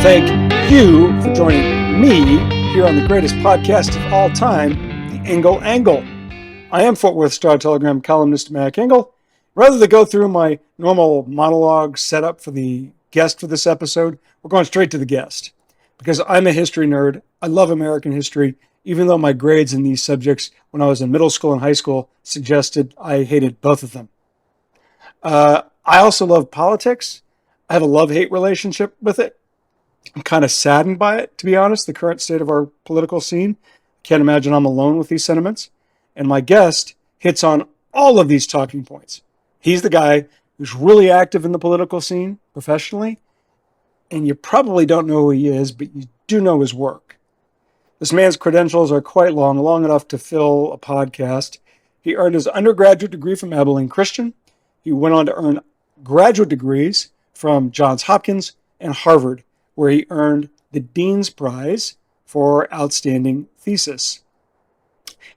thank you for joining me here on the greatest podcast of all time, the Engel Angle. I am Fort Worth Star-Telegram columnist Mac Engel. Rather than go through my normal monologue setup for the guest for this episode, we're going straight to the guest. Because I'm a history nerd, I love American history, even though my grades in these subjects when I was in middle school and high school suggested I hated both of them. I also love politics. I have a love-hate relationship with it. I'm kind of saddened by it, to be honest, the current state of our political scene. Can't imagine I'm alone with these sentiments. And my guest hits on all of these talking points. He's the guy who's really active in the political scene professionally, and you probably don't know who he is, but you do know his work. This man's credentials are quite long enough to fill a podcast. He earned his undergraduate degree from Abilene Christian. He went on to earn graduate degrees from Johns Hopkins and Harvard, where he earned the Dean's Prize for Outstanding Thesis.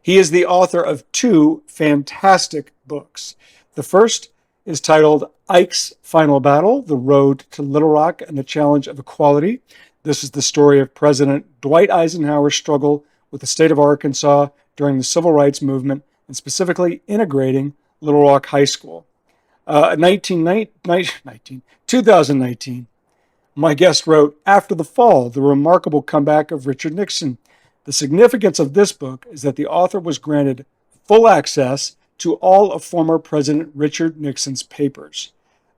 He is the author of two fantastic books. The first is titled Ike's Final Battle, The Road to Little Rock and the Challenge of Equality. This is the story of President Dwight Eisenhower's struggle with the state of Arkansas during the Civil Rights Movement, and specifically integrating Little Rock High School. 2019, my guest wrote, After the Fall, the Remarkable Comeback of Richard Nixon. The significance of this book is that the author was granted full access to all of former President Richard Nixon's papers.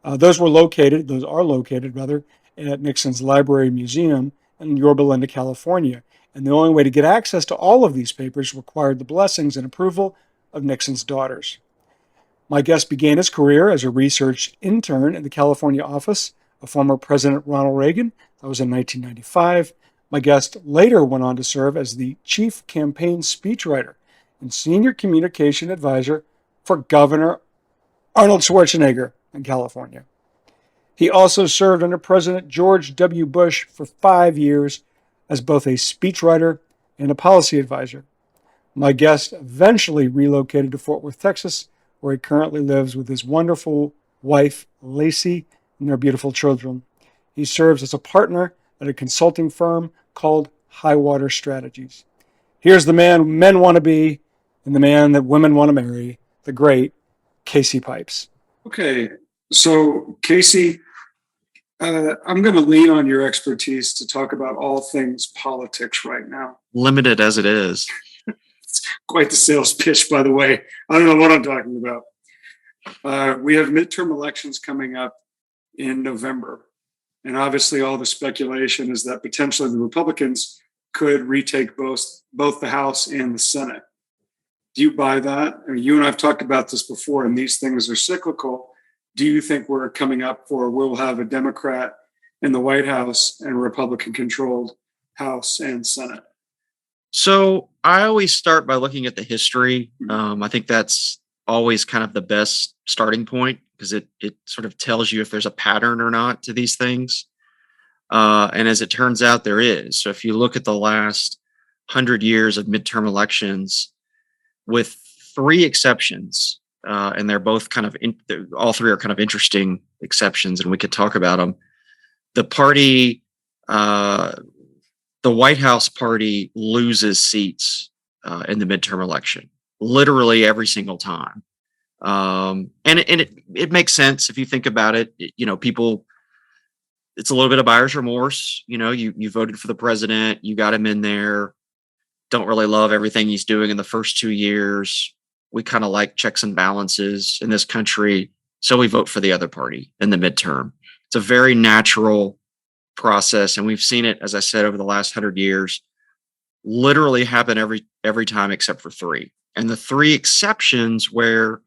Those are located at Nixon's Library Museum in Yorba Linda, California. And the only way to get access to all of these papers required the blessings and approval of Nixon's daughters. My guest began his career as a research intern in the California office of former President Ronald Reagan. That was in 1995. My guest later went on to serve as the chief campaign speechwriter and senior communication advisor for Governor Arnold Schwarzenegger in California. He also served under President George W. Bush for 5 years as both a speechwriter and a policy advisor. My guest eventually relocated to Fort Worth, Texas, where he currently lives with his wonderful wife, Lacey, and their beautiful children. He serves as a partner at a consulting firm called Highwater Strategies. Here's the man men want to be and the man that women want to marry, the great Kasey Pipes. Okay, so Kasey, I'm going to lean on your expertise to talk about all things politics right now. Limited as it is. It's quite the sales pitch, by the way. I don't know what I'm talking about. We have midterm elections coming up in November. And obviously all the speculation is that potentially the Republicans could retake both the House and the Senate. Do you buy that? I mean, you and I have talked about this before, and these things are cyclical. Do you think we're coming up for we'll have a Democrat in the White House and a Republican-controlled House and Senate? So I always start by looking at the history. I think that's always kind of the best starting point because it sort of tells you if there's a pattern or not to these things. And as it turns out, there is. So if you look at the last 100 years of midterm elections, with three exceptions, and they're both kind of, all three are kind of interesting exceptions, and we could talk about them. The party, the White House party loses seats in the midterm election, literally every single time. And it makes sense if you think about it. People, it's a little bit of buyer's remorse. You voted for the president, you got him in there, don't really love everything he's doing in the first 2 years. We kind of like checks and balances in this country, so we vote for the other party in the midterm. It's a very natural process, and we've seen it, as I said, over the last 100 years, literally happen every time except for three. And the three exceptions where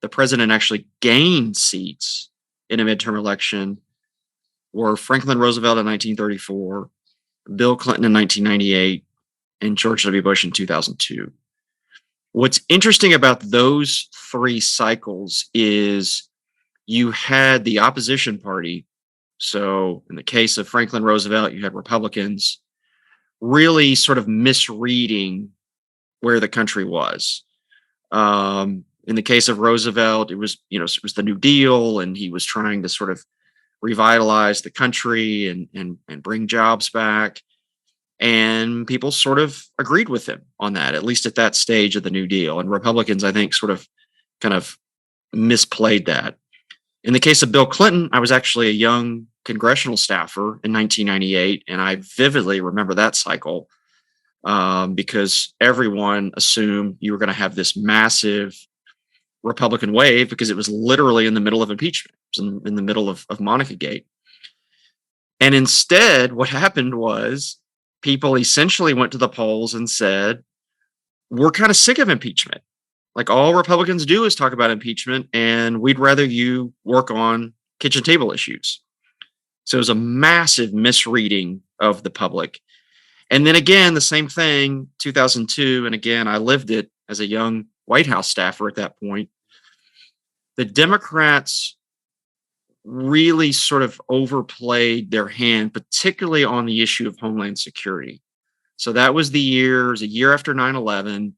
the president actually gained seats in a midterm election were Franklin Roosevelt in 1934, Bill Clinton in 1998, and George W. Bush in 2002. What's interesting about those three cycles is you had the opposition party. So in the case of Franklin Roosevelt, you had Republicans really sort of misreading where the country was. In the case of Roosevelt, it was the New Deal, and he was trying to sort of revitalize the country and bring jobs back. And people sort of agreed with him on that, at least at that stage of the New Deal. And Republicans, I think, sort of kind of misplayed that. In the case of Bill Clinton, I was actually a young congressional staffer in 1998, and I vividly remember that cycle because everyone assumed you were going to have this massive Republican wave because it was literally in the middle of impeachment, it was in the middle of Monica Gate. And instead, what happened was people essentially went to the polls and said, we're kind of sick of impeachment. Like, all Republicans do is talk about impeachment, and we'd rather you work on kitchen table issues. So it was a massive misreading of the public. And then again, the same thing, 2002. And again, I lived it as a young White House staffer at that point. The Democrats really sort of overplayed their hand, particularly on the issue of Homeland Security. So that was it was a year after 9/11.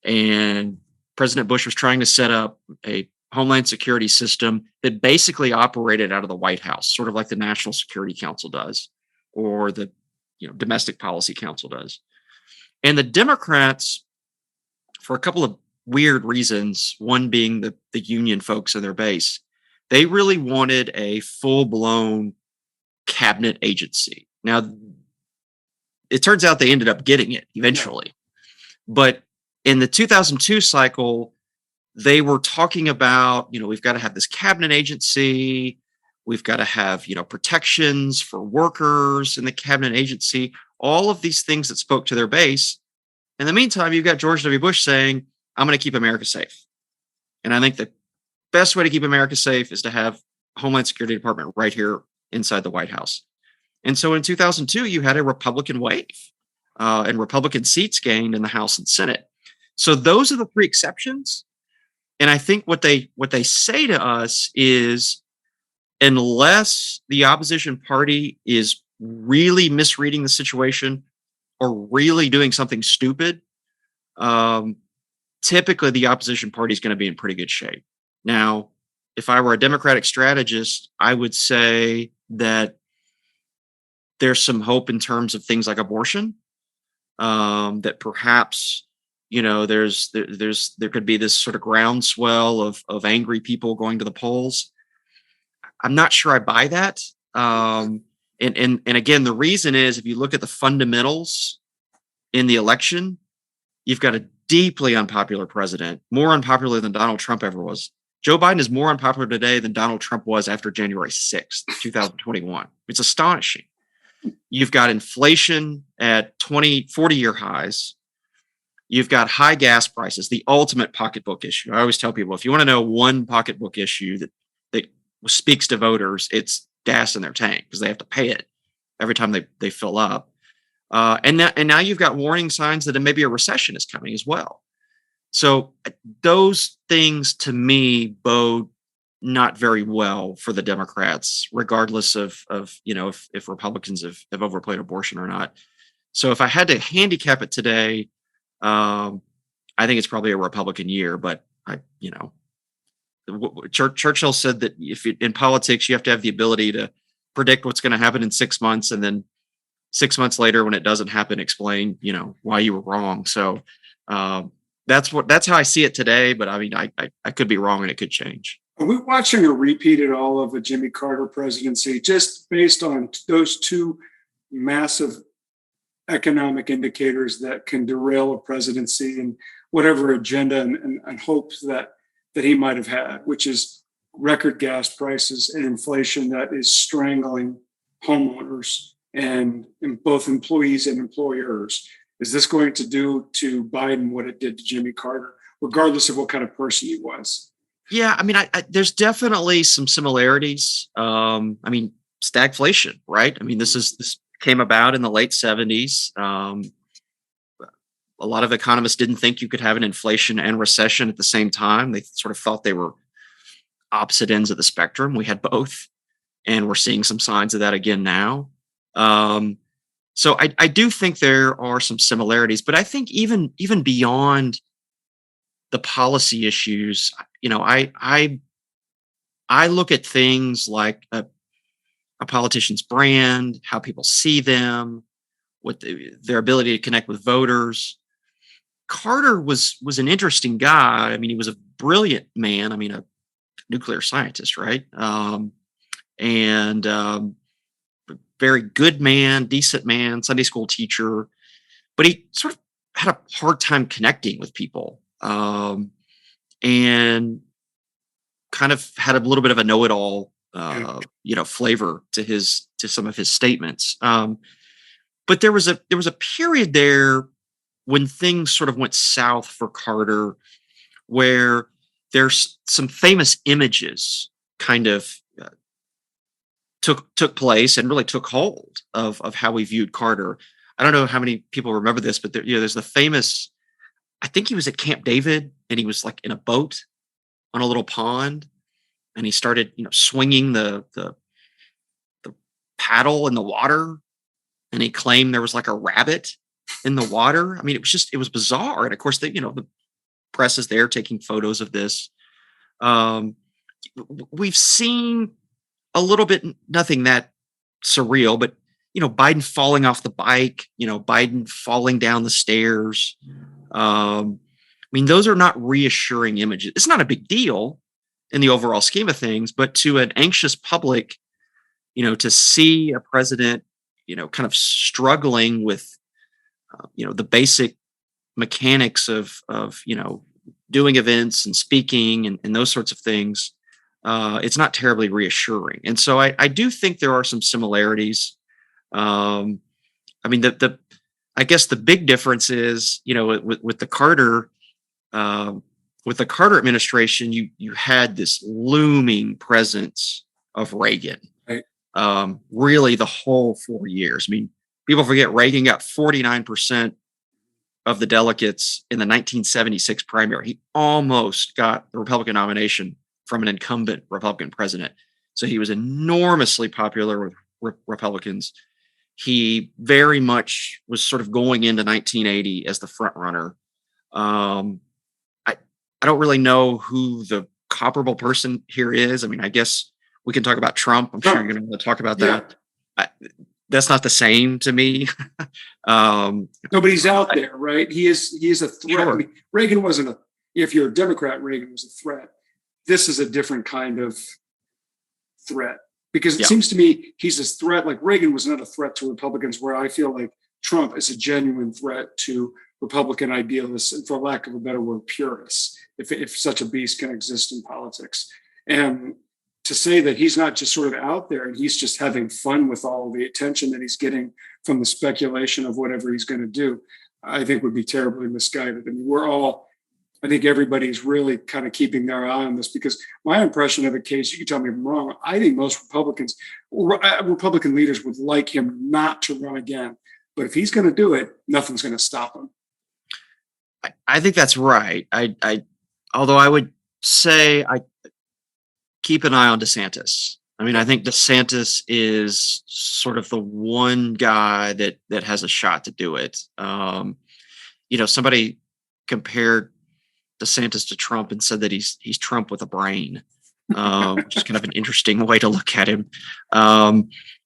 And President Bush was trying to set up a Homeland Security system that basically operated out of the White House, sort of like the National Security Council does, or the Domestic Policy Council does. And the Democrats, for a couple of weird reasons, one being the union folks in their base, they really wanted a full-blown cabinet agency. Now, it turns out they ended up getting it eventually. But in the 2002 cycle, they were talking about, we've got to have this cabinet agency. We've got to have, protections for workers in the cabinet agency, all of these things that spoke to their base. In the meantime, you've got George W. Bush saying, I'm going to keep America safe. And I think the best way to keep America safe is to have Homeland Security Department right here inside the White House. And so in 2002, you had a Republican wave and Republican seats gained in the House and Senate. So those are the three exceptions. And I think what they say to us is, unless the opposition party is really misreading the situation or really doing something stupid, typically the opposition party is going to be in pretty good shape. Now, if I were a Democratic strategist, I would say that there's some hope in terms of things like abortion, that perhaps there could be this sort of groundswell of angry people going to the polls. I'm not sure I buy that. And again, the reason is, if you look at the fundamentals in the election, you've got a deeply unpopular president, more unpopular than Donald Trump ever was. Joe Biden is more unpopular today than Donald Trump was after January 6th, 2021. It's astonishing. You've got inflation at 40-year highs. You've got high gas prices, the ultimate pocketbook issue. I always tell people, if you want to know one pocketbook issue that speaks to voters, it's gas in their tank, because they have to pay it every time they fill up. And now you've got warning signs that maybe a recession is coming as well. So those things, to me, bode not very well for the Democrats, regardless of if Republicans have overplayed abortion or not. So if I had to handicap it today, I think it's probably a Republican year. But Churchill said that in politics, you have to have the ability to predict what's going to happen in 6 months, and then 6 months later, when it doesn't happen, explain why you were wrong. So that's how I see it today. But I mean, I could be wrong, and it could change. Are we watching a repeat at all of a Jimmy Carter presidency, just based on those two massive economic indicators that can derail a presidency and whatever agenda and hopes that he might have had, which is record gas prices and inflation that is strangling homeowners and both employees and employers? Is this going to do to Biden what it did to Jimmy Carter, regardless of what kind of person he was? Yeah, I mean, there's definitely some similarities. I mean, stagflation, right? I mean, this came about in the late 70s. A lot of economists didn't think you could have an inflation and recession at the same time. They sort of thought they were opposite ends of the spectrum. We had both, and we're seeing some signs of that again now. So I do think there are some similarities, but I think even beyond the policy issues, I look at things like a politician's brand, how people see them, their ability to connect with voters. Carter was an interesting guy. I mean, he was a brilliant man. I mean, a nuclear scientist, right? And very good man, decent man, Sunday school teacher, but he sort of had a hard time connecting with people, and kind of had a little bit of a know-it-all, flavor to some of his statements. But there was a period there when things sort of went south for Carter, where there's some famous images kind of took place and really took hold of how we viewed Carter. I don't know how many people remember this, but there's the famous, I think he was at Camp David and he was like in a boat on a little pond, and he started, swinging the paddle in the water, and he claimed there was like a rabbit in the water. I mean, it was bizarre. And of course, the press is there taking photos of this. We've seen a little bit, nothing that surreal, but Biden falling off the bike, Biden falling down the stairs. I mean, those are not reassuring images. It's not a big deal in the overall scheme of things, but to an anxious public, to see a president, kind of struggling with, the basic mechanics of doing events and speaking and those sorts of things, it's not terribly reassuring. And so I do think there are some similarities. I mean, I guess the big difference is, with the Carter, administration, you had this looming presence of Reagan, right? Really the whole 4 years. I mean, people forget Reagan got 49% of the delegates in the 1976 primary. He almost got the Republican nomination from an incumbent Republican president. So he was enormously popular with Republicans. He very much was sort of going into 1980 as the front runner. I don't really know who the comparable person here is. I mean, I guess we can talk about Trump. I'm sure you're going to want to talk about that. That's not the same to me. Nobody's out there, right? He is a threat. Sure. I mean, Reagan wasn't if you're a Democrat, Reagan was a threat. This is a different kind of threat, because it seems to me he's a threat. Like Reagan was not a threat to Republicans, where I feel like Trump is a genuine threat to Republican idealists, and for lack of a better word, purists, if such a beast can exist in politics. And to say that he's not just sort of out there and he's just having fun with all the attention that he's getting from the speculation of whatever he's going to do, I think would be terribly misguided. I mean, I think everybody's really kind of keeping their eye on this, because my impression of it, Case, you can tell me if I'm wrong, I think most Republican leaders would like him not to run again. But if he's going to do it, nothing's going to stop him. I think that's right. Although I would say I keep an eye on DeSantis. I mean, I think DeSantis is sort of the one guy that has a shot to do it. Somebody compared DeSantis to Trump and said that he's Trump with a brain, which is kind of an interesting way to look at him.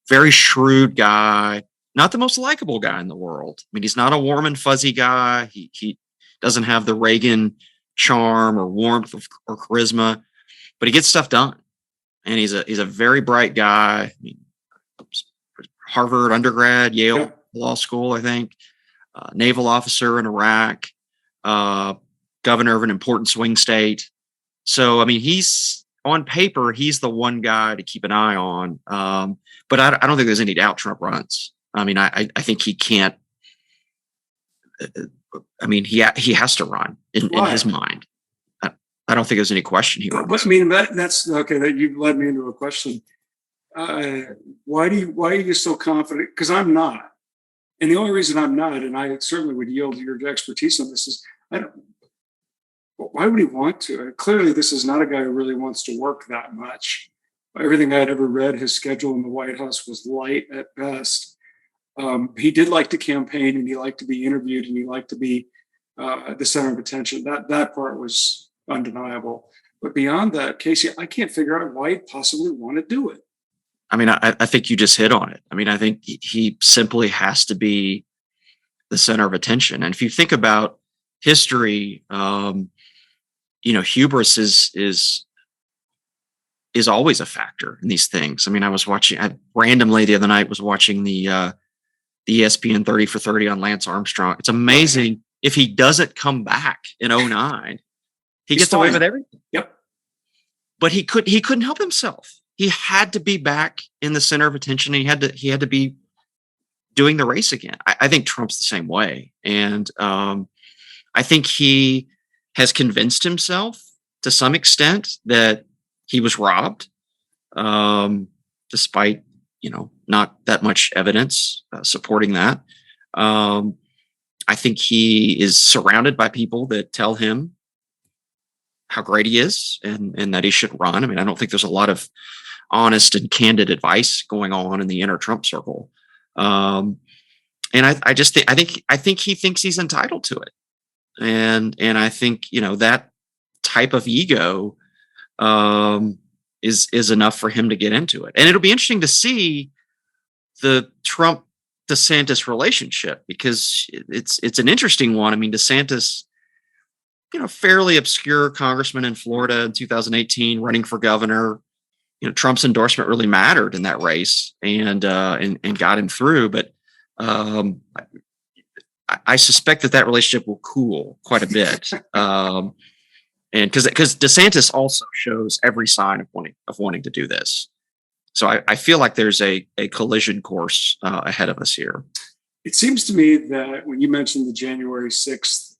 Very shrewd guy, not the most likable guy in the world. I mean, he's not a warm and fuzzy guy. He doesn't have the Reagan charm or warmth or charisma, but he gets stuff done. And he's a very bright guy. I mean, Harvard undergrad, Yale Law School, I think, naval officer in Iraq, governor of an important swing state. So, I mean, on paper, he's the one guy to keep an eye on. But I don't think there's any doubt Trump runs. I mean, I think he can't. I mean, he has to run in his mind. I don't think there's any question he runs. I mean, that's okay. That you led me into a question. Why are you so confident? Because I'm not, and the only reason I'm not, and I certainly would yield to your expertise on this, is why would he want to? Clearly, this is not a guy who really wants to work that much. Everything I had ever read, his schedule in the White House was light at best. He did like to campaign, and he liked to be interviewed, and he liked to be the center of attention. That part was undeniable. But beyond that, Kasey, I can't figure out why he'd possibly want to do it. I mean, I think you just hit on it. I mean, I think he simply has to be the center of attention. And if you think about history, hubris is always a factor in these things. I mean, I randomly the other night was watching the ESPN 30 for 30 on Lance Armstrong. It's amazing if he doesn't come back in 2009, he gets away with everything. Yep. But he couldn't help himself. He had to be back in the center of attention. He had to be doing the race again. I think Trump's the same way. And I think he has convinced himself to some extent that he was robbed, despite, not that much evidence supporting that. I think he is surrounded by people that tell him how great he is and that he should run. I mean, I don't think there's a lot of honest and candid advice going on in the inner Trump circle. And I think he thinks he's entitled to it. And I think, that type of ego is enough for him to get into it. And it'll be interesting to see the Trump DeSantis relationship, because it's an interesting one. I mean, DeSantis, fairly obscure congressman in Florida in 2018, running for governor. Trump's endorsement really mattered in that race and got him through. But I suspect that relationship will cool quite a bit. And because DeSantis also shows every sign of wanting to do this. So I feel like there's a collision course ahead of us here. It seems to me that when you mentioned the January 6th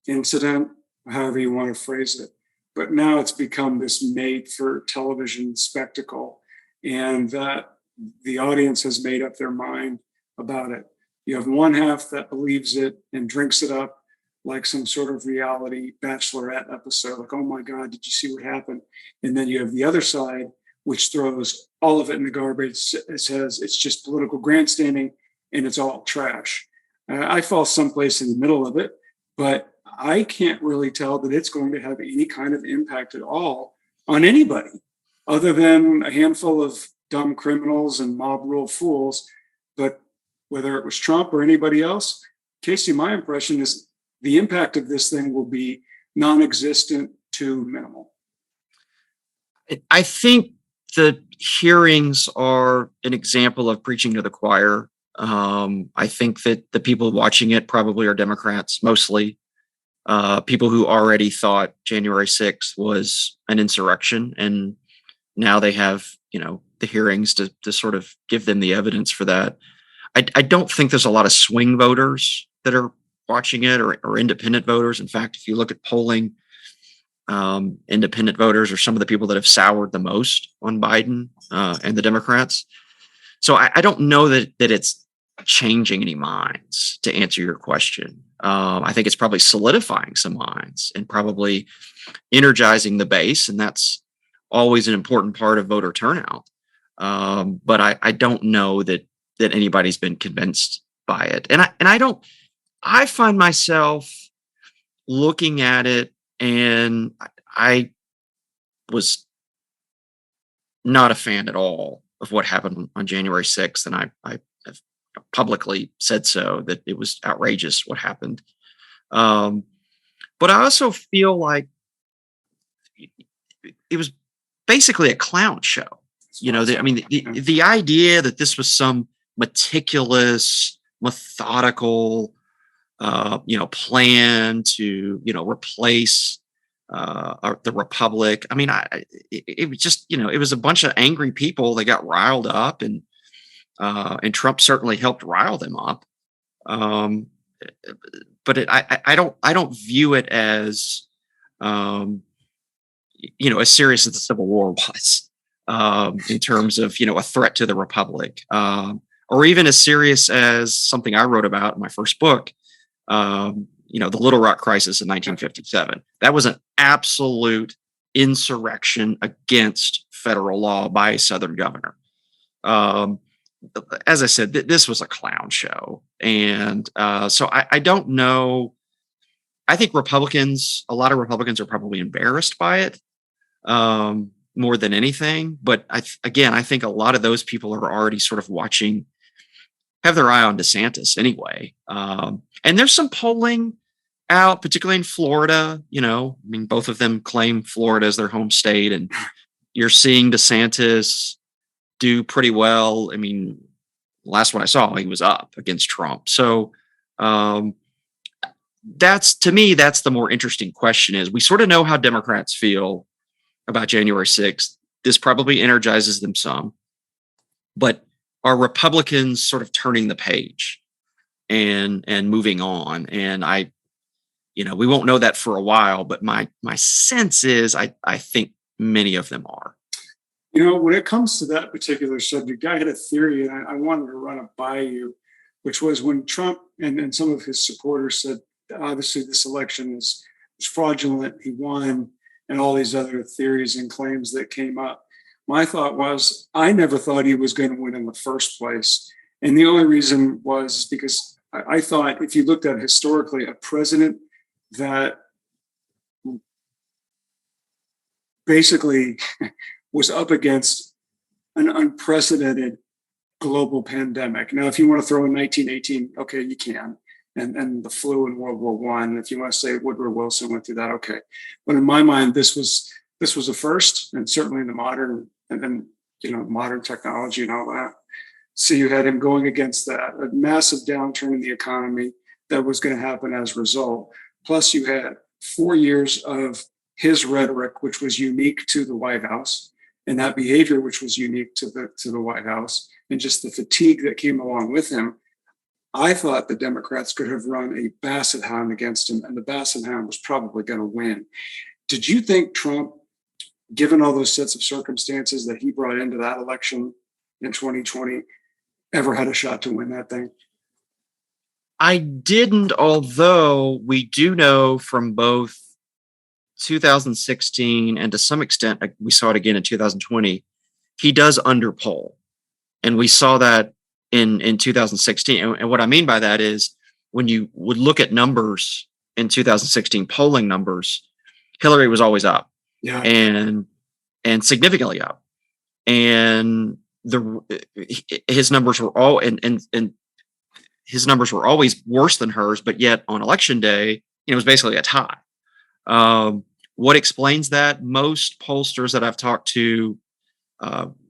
incident, however you want to phrase it, but now it's become this made for television spectacle, and that the audience has made up their mind about it. You have one half that believes it and drinks it up like some sort of reality Bachelorette episode, like, oh my God, did you see what happened? And then you have the other side, which throws all of it in the garbage. It says it's just political grandstanding and it's all trash. I fall someplace in the middle of it, but I can't really tell that it's going to have any kind of impact at all on anybody other than a handful of dumb criminals and mob rule fools. But whether it was Trump or anybody else, Kasey, my impression is the impact of this thing will be non-existent to minimal. I think the hearings are an example of preaching to the choir. I think that the people watching it probably are Democrats, mostly people who already thought January 6th was an insurrection. And now they have, the hearings to sort of give them the evidence for that. I don't think there's a lot of swing voters that are watching it or independent voters. In fact, if you look at polling, independent voters are some of the people that have soured the most on Biden and the Democrats. So I don't know that it's changing any minds, to answer your question. I think it's probably solidifying some minds and probably energizing the base. And that's always an important part of voter turnout. But I don't know that anybody's been convinced by it. And I find myself looking at it, and I was not a fan at all of what happened on January 6th. And I have publicly said so, that it was outrageous what happened. But I also feel like it was basically a clown show. The idea that this was some meticulous, methodical, plan to, replace the Republic. I mean, it was just, it was a bunch of angry people that got riled up, and Trump certainly helped rile them up. But I don't view it as, as serious as the Civil War was, in terms of, a threat to the Republic, or even as serious as something I wrote about in my first book, the Little Rock Crisis in 1957. That was an absolute insurrection against federal law by a Southern governor. As I said, this was a clown show. And so I don't know. I think a lot of Republicans are probably embarrassed by it. more than anything. But again, I think a lot of those people are already sort of watching, have their eye on DeSantis anyway. And there's some polling out, particularly in Florida. I mean, both of them claim Florida as their home state, and you're seeing DeSantis do pretty well. I mean, last one I saw, he was up against Trump. So that's, to me, that's the more interesting question. Is we sort of know how Democrats feel about January 6th. This probably energizes them some, but are Republicans sort of turning the page and moving on? And we won't know that for a while, but my sense is I think many of them are. When it comes to that particular subject, I had a theory, and I wanted to run it by you, which was when Trump and some of his supporters said, obviously this election was fraudulent, he won, and all these other theories and claims that came up. My thought was, I never thought he was going to win in the first place. And the only reason was because I thought, if you looked at historically, a president that basically was up against an unprecedented global pandemic. Now, if you want to throw in 1918, okay, you can. And the flu in World War I. If you want to say Woodrow Wilson went through that, okay. But in my mind, this was a first, and certainly in the modern, and then modern technology and all that. So you had him going against that, a massive downturn in the economy that was going to happen as a result. Plus, you had 4 years of his rhetoric, which was unique to the White House, and that behavior, which was unique to the White House, and just the fatigue that came along with him. I thought the Democrats could have run a basset hound against him, and the basset hound was probably going to win. Did you think Trump, given all those sets of circumstances that he brought into that election in 2020, ever had a shot to win that thing? I didn't, although we do know from both 2016 and to some extent, we saw it again in 2020, he does underpoll. And we saw that in 2016. And what I mean by that is, when you would look at numbers in 2016, polling numbers, Hillary was always up. Yeah. And significantly up. And his numbers were all and his numbers were always worse than hers, but yet on election day, it was basically a tie. What explains that? Most pollsters that I've talked to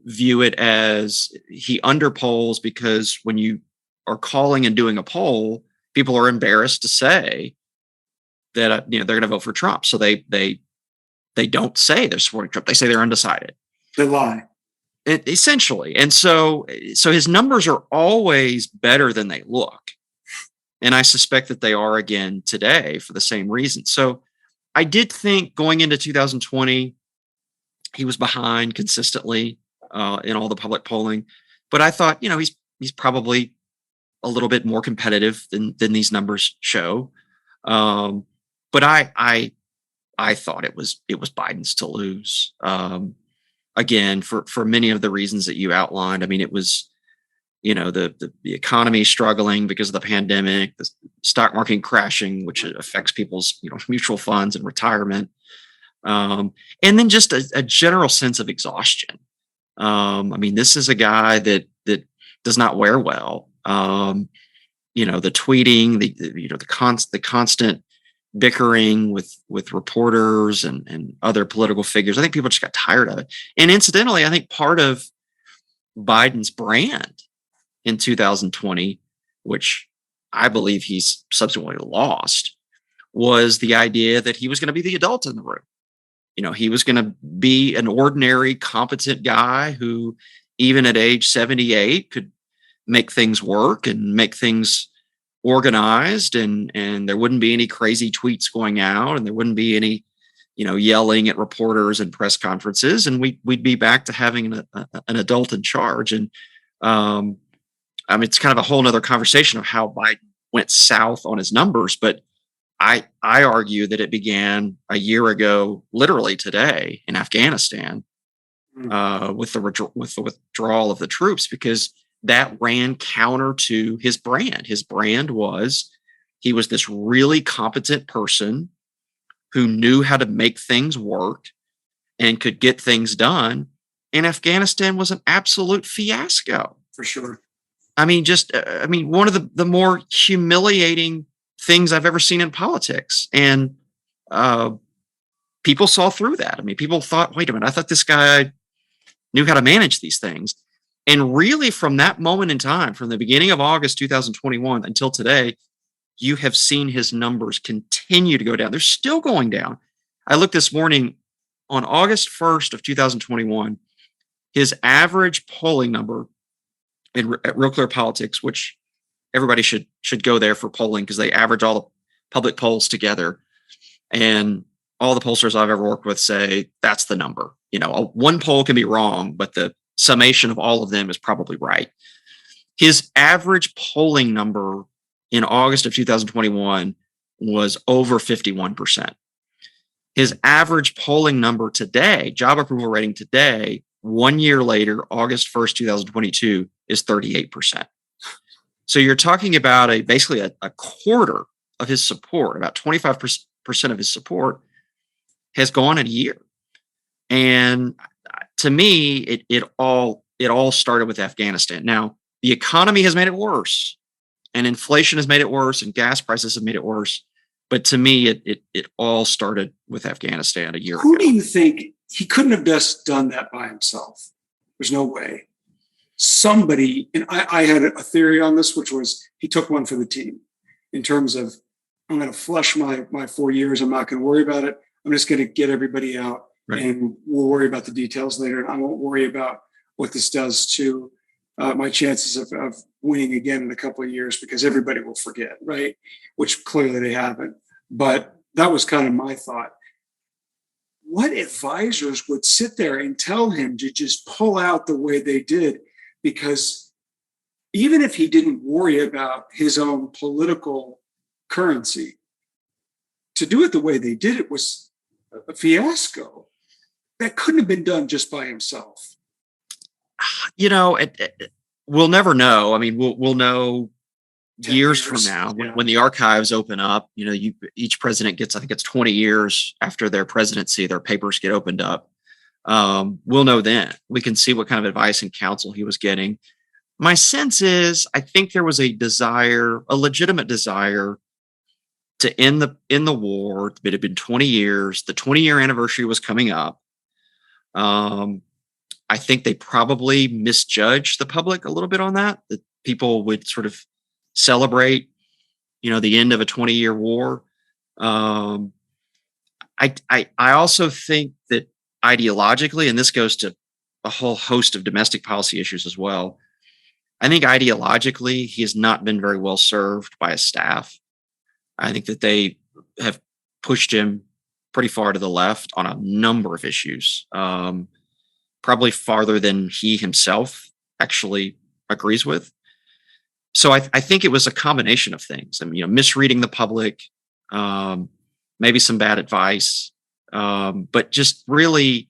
view it as he underpolls, because when you are calling and doing a poll, people are embarrassed to say that they're going to vote for Trump, so they don't say they're supporting Trump. They say they're undecided. They lie. Essentially. And so his numbers are always better than they look. And I suspect that they are again today for the same reason. So I did think going into 2020, he was behind consistently in all the public polling. But I thought, he's probably a little bit more competitive than these numbers show. But I thought it was Biden's to lose. Again, for many of the reasons that you outlined. I mean, it was, the economy struggling because of the pandemic, the stock market crashing, which affects people's, mutual funds and retirement. And then just a general sense of exhaustion. I mean, this is a guy that does not wear well. The tweeting, the constant bickering with reporters and other political figures. I think people just got tired of it. And incidentally, I think part of Biden's brand in 2020, which I believe he's subsequently lost, was the idea that he was going to be the adult in the room. He was going to be an ordinary, competent guy who, even at age 78, could make things work and make things organized, and there wouldn't be any crazy tweets going out, and there wouldn't be any, yelling at reporters and press conferences, and we'd be back to having an adult in charge. And I mean, it's kind of a whole nother conversation of how Biden went south on his numbers, but I argue that it began a year ago, literally today, in Afghanistan, with the withdrawal of the troops, because that ran counter to his brand. His brand was, he was this really competent person who knew how to make things work and could get things done. And Afghanistan was an absolute fiasco. For sure. I mean, one of the more humiliating things I've ever seen in politics. And people saw through that. I mean, people thought, wait a minute, I thought this guy knew how to manage these things. And really, from that moment in time, from the beginning of August 2021 until today, you have seen his numbers continue to go down. They're still going down. I looked this morning on August 1st of 2021, his average polling number at Real Clear Politics, which everybody should go there for polling because they average all the public polls together. And all the pollsters I've ever worked with say that's the number. One poll can be wrong, but the summation of all of them is probably right. His average polling number in August of 2021 was over 51%. His average polling number today, job approval rating today, 1 year later, August 1st, 2022, is 38%. So you're talking about basically a quarter of his support, about 25% of his support has gone in a year. And to me, it all started with Afghanistan. Now, the economy has made it worse, and inflation has made it worse, and gas prices have made it worse. But to me, it all started with Afghanistan a year ago. Who do you think he couldn't have just done that by himself? There's no way. Somebody, and I had a theory on this, which was he took one for the team in terms of, I'm going to flush my 4 years. I'm not going to worry about it. I'm just going to get everybody out, right, and we'll worry about the details later. And I won't worry about what this does to my chances of winning again in a couple of years, because everybody will forget, right? Which clearly they haven't. But that was kind of my thought. What advisors would sit there and tell him to just pull out the way they did? Because even if he didn't worry about his own political currency, to do it the way they did it was a fiasco. That couldn't have been done just by himself. We'll never know. I mean, we'll know years from now when the archives open up. Each president gets, I think it's 20 years after their presidency, their papers get opened up. We'll know then. We can see what kind of advice and counsel he was getting. My sense is, I think there was a legitimate desire to end the war. It had been 20 years. The 20-year anniversary was coming up. I think they probably misjudged the public a little bit on that people would sort of celebrate, the end of a 20-year war. I also think that ideologically, and this goes to a whole host of domestic policy issues as well, I think ideologically, he has not been very well served by his staff. I think that they have pushed him pretty far to the left on a number of issues, probably farther than he himself actually agrees with. So I think it was a combination of things. I mean, misreading the public, maybe some bad advice, but just really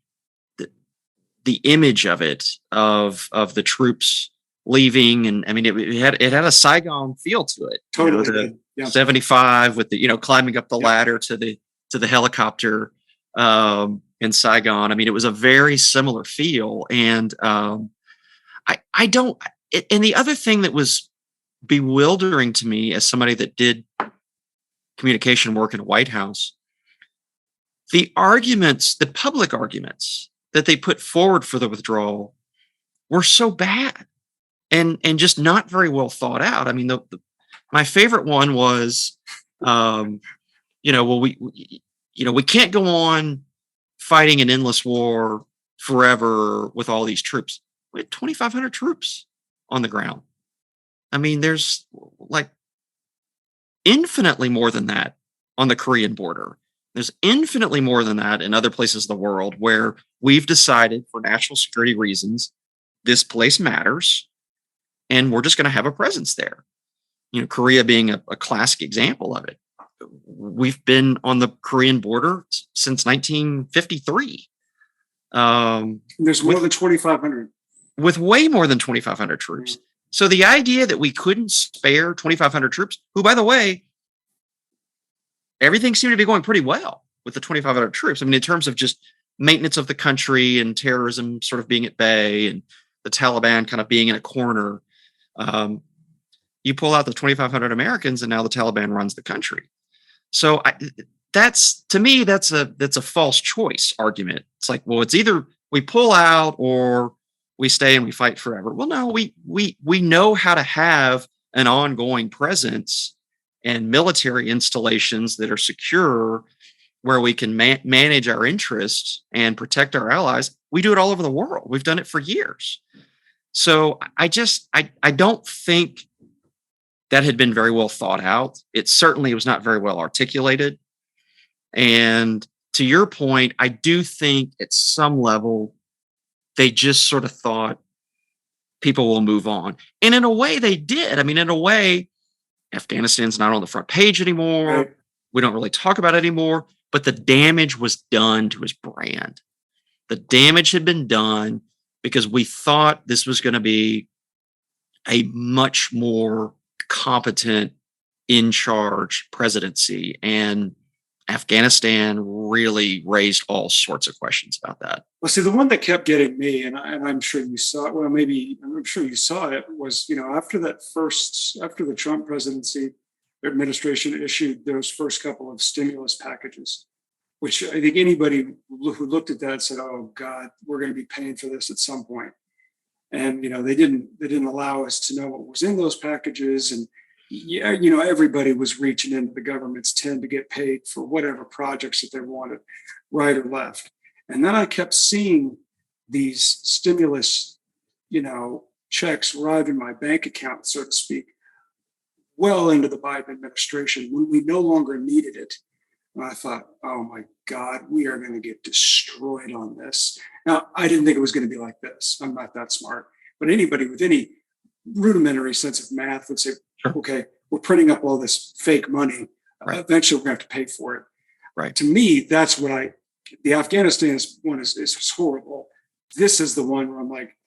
the image of it, of the troops leaving, and I mean, it had a Saigon feel to it. Totally. 75 with the climbing up the ladder to the helicopter in Saigon. I mean, it was a very similar feel, and I don't. And the other thing that was bewildering to me as somebody that did communication work in a White House, the public arguments that they put forward for the withdrawal were so bad and just not very well thought out. I mean, my favorite one was, we can't go on fighting an endless war forever with all these troops. We had 2,500 troops on the ground. I mean, there's like infinitely more than that on the Korean border. There's infinitely more than that in other places of the world where we've decided for national security reasons, this place matters, and we're just going to have a presence there. Korea being a classic example of it. We've been on the Korean border since 1953. There's more than 2,500. With way more than 2,500 troops. So the idea that we couldn't spare 2,500 troops, who, by the way, everything seemed to be going pretty well with the 2,500 troops. I mean, in terms of just maintenance of the country and terrorism sort of being at bay and the Taliban kind of being in a corner. You pull out the 2,500 Americans and now the Taliban runs the country. So that's, to me, that's a false choice argument. It's like, well, it's either we pull out or we stay and we fight forever. Well, no, we know how to have an ongoing presence and military installations that are secure, where we can manage our interests and protect our allies. We do it all over the world. We've done it for years. So I don't think that had been very well thought out. It certainly was not very well articulated. And to your point, I do think at some level, they just sort of thought people will move on. And in a way they did. I mean, in a way, Afghanistan's not on the front page anymore. Right. We don't really talk about it anymore, but the damage was done to his brand. The damage had been done because we thought this was going to be a much more competent, in charge presidency. And Afghanistan really raised all sorts of questions about that. Well, see, the one that kept getting me, and I'm sure you saw it, well, maybe I'm sure you saw it, was, after the Trump presidency, administration issued those first couple of stimulus packages, which I think anybody who looked at that said, oh God, we're going to be paying for this at some point. And, they didn't allow us to know what was in those packages. And, everybody was reaching into the government's tin to get paid for whatever projects that they wanted, right or left. And then I kept seeing these stimulus, checks arrive in my bank account, so to speak, well into the Biden administration when we no longer needed it. And I thought, oh my God, we are going to get destroyed on this. Now, I didn't think it was going to be like this. I'm not that smart. But anybody with any rudimentary sense of math would say, sure, okay, we're printing up all this fake money. Right. Eventually, we're going to have to pay for it. Right. To me, that's what the Afghanistan one is horrible. This is the one where I'm like,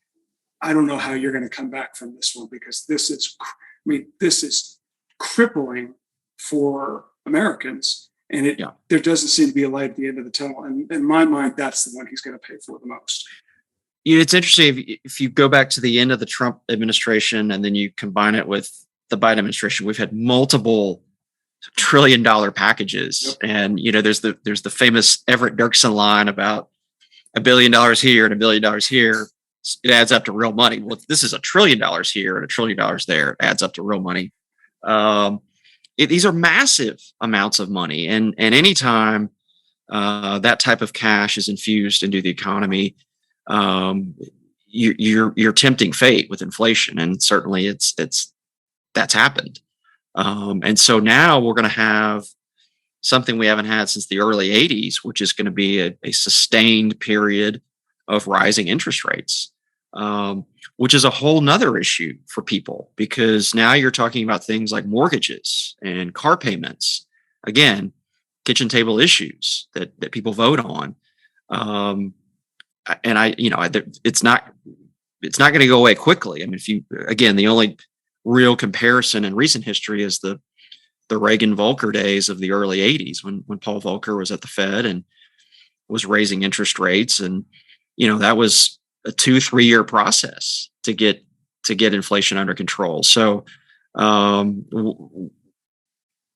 I don't know how you're going to come back from this one, because this is crippling for Americans. And there doesn't seem to be a light at the end of the tunnel. And in my mind, that's the one he's going to pay for the most. It's interesting if you go back to the end of the Trump administration and then you combine it with the Biden administration, we've had multiple $1 trillion packages. Yep. And, there's the famous Everett Dirksen line about $1 billion here and $1 billion here. It adds up to real money. Well, if this is $1 trillion here and $1 trillion there, it adds up to real money. These are massive amounts of money. And anytime that type of cash is infused into the economy, you're tempting fate with inflation. And certainly that's happened. And so now we're going to have something we haven't had since the early 80s, which is going to be a sustained period of rising interest rates, which is a whole nother issue for people, because now you're talking about things like mortgages and car payments. Again, kitchen table issues that people vote on. And it's not going to go away quickly. I mean, the only real comparison in recent history is the Reagan-Volcker days of the early 80s when Paul Volcker was at the Fed and was raising interest rates. And, that was a 2-3 year process to get inflation under control. So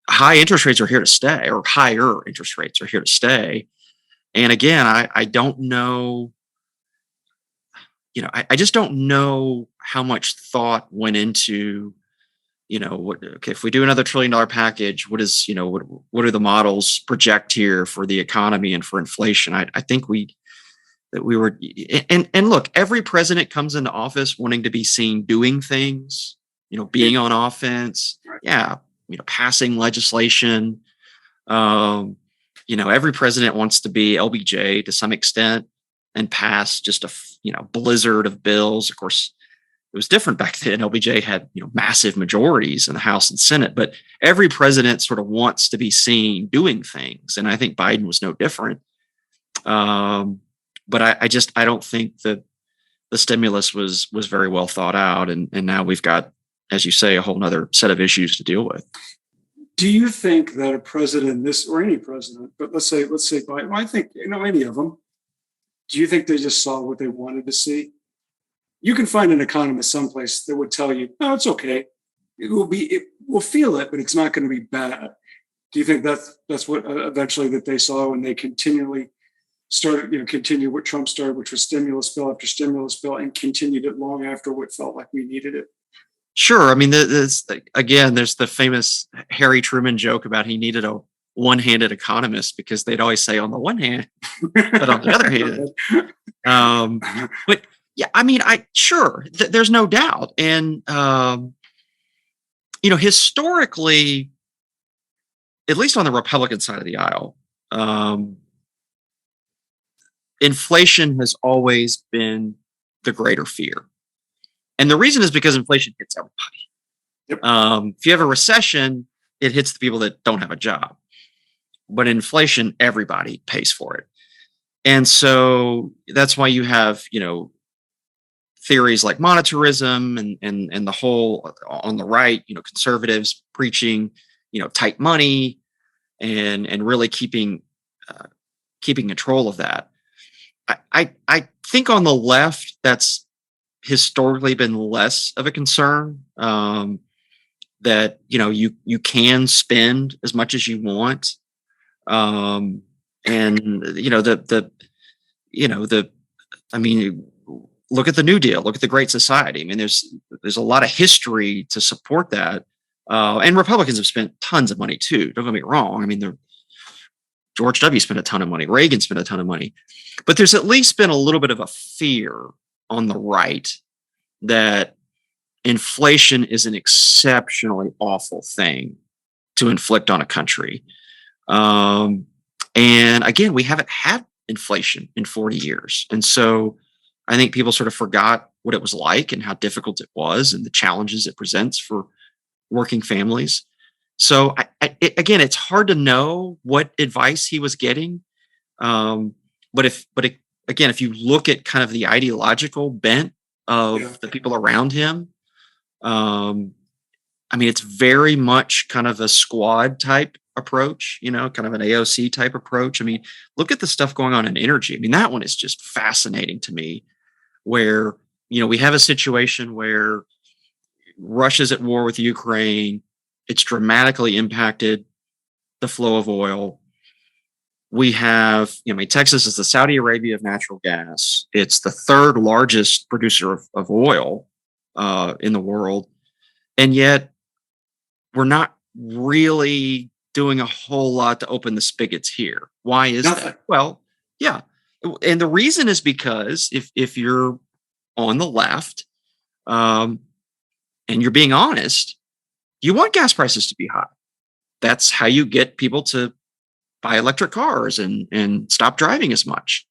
high interest rates are here to stay, or higher interest rates are here to stay. And again, I don't know, I just don't know how much thought went into, if we do another $1 trillion package, what do the models project here for the economy and for inflation? I think we were, and look, every president comes into office wanting to be seen doing things, being on offense. Yeah. Passing legislation. Every president wants to be LBJ to some extent and pass just a blizzard of bills. Of course, it was different back then. LBJ had massive majorities in the House and Senate, but every president sort of wants to be seen doing things, and I think Biden was no different. But I don't think that the stimulus was very well thought out, and now we've got, as you say, a whole nother set of issues to deal with. Do you think that a president, or any president, but let's say Biden, I think any of them, Do you think they just saw what they wanted to see? You can find an economist someplace that would tell you, "No, it's okay. We'll feel it, but it's not going to be bad." Do you think that's what eventually that they saw when they continually started, continue what Trump started, which was stimulus bill after stimulus bill, and continued it long after what felt like we needed it? Sure. I mean, again, there's the famous Harry Truman joke about he needed a one-handed economist because they'd always say on the one hand, but on the other hand. But yeah, I mean, there's no doubt. And, historically, at least on the Republican side of the aisle, inflation has always been the greater fear. And the reason is because inflation hits everybody. Yep. If you have a recession, it hits the people that don't have a job. But inflation, everybody pays for it. And so that's why you have, theories like monetarism and the whole on the right, conservatives preaching, tight money and really keeping control of that. I think on the left, that's historically been less of a concern, that, you can spend as much as you want. And, look at the New Deal, look at the Great Society. I mean, there's a lot of history to support that. And Republicans have spent tons of money too. Don't get me wrong. I mean, George W. spent a ton of money. Reagan spent a ton of money. But there's at least been a little bit of a fear on the right that inflation is an exceptionally awful thing to inflict on a country. And again, we haven't had inflation in 40 years. And so I think people sort of forgot what it was like and how difficult it was and the challenges it presents for working families. So again, it's hard to know what advice he was getting. But if you look at kind of the ideological bent of the people around him, it's very much kind of a squad type approach, kind of an AOC type approach. I mean, look at the stuff going on in energy. I mean, that one is just fascinating to me, where, we have a situation where Russia's at war with Ukraine. It's dramatically impacted the flow of oil. We have, Texas is the Saudi Arabia of natural gas. It's the third largest producer of oil in the world. And yet we're not really doing a whole lot to open the spigots here. Why is that? Well, yeah. And the reason is because if you're on the left, and you're being honest, you want gas prices to be high. That's how you get people to buy electric cars and stop driving as much.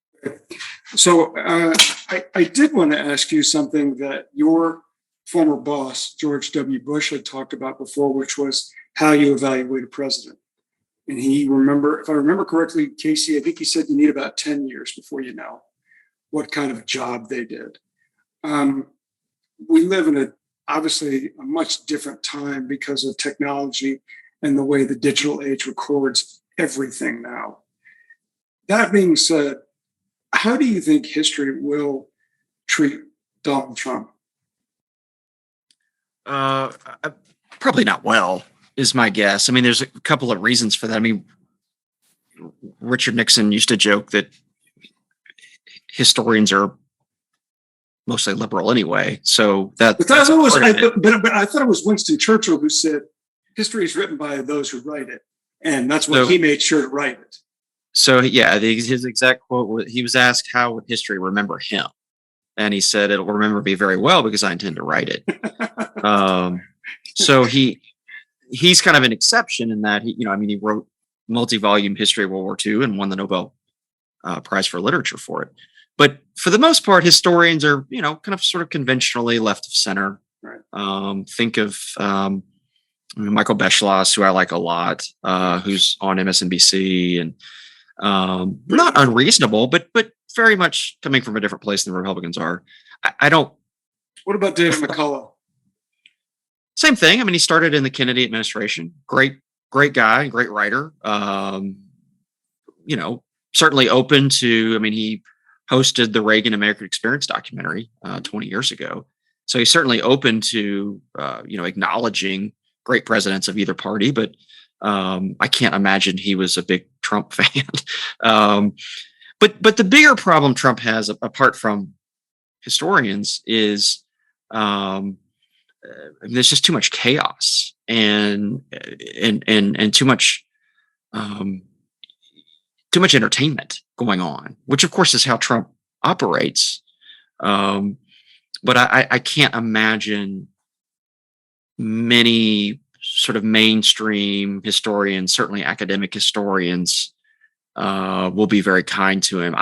So I did want to ask you something that your former boss, George W. Bush, had talked about before, which was how you evaluate a president. And if I remember correctly, Kasey, I think he said you need about 10 years before you know what kind of job they did. We live in obviously a much different time because of technology and the way the digital age records everything now. That being said, how do you think history will treat Donald Trump? Probably not well, is my guess. I mean, there's a couple of reasons for that. I mean, Richard Nixon used to joke that historians are mostly liberal anyway. So I thought it was Winston Churchill who said, history is written by those who write it. And that's what he made sure to write it. So yeah, his exact quote, he was asked, how would history remember him? And he said, it'll remember me very well because I intend to write it. So he's kind of an exception in that he wrote multi-volume history of World War II and won the Nobel Prize for Literature for it. But for the most part, historians are, kind of sort of conventionally left of center. Right. Think of Michael Beschloss, who I like a lot, who's on MSNBC, and not unreasonable, but very much coming from a different place than the Republicans are. I don't. What about David McCullough? Same thing. I mean, he started in the Kennedy administration. Great guy, great writer. Certainly open to. I mean, he hosted the Reagan American Experience documentary 20 years ago. So he's certainly open to, acknowledging great presidents of either party, but I can't imagine he was a big Trump fan. But the bigger problem Trump has, apart from historians, is there's just too much chaos and too much entertainment going on, which of course is how Trump operates. But I can't imagine many sort of mainstream historians, certainly academic historians, will be very kind to him.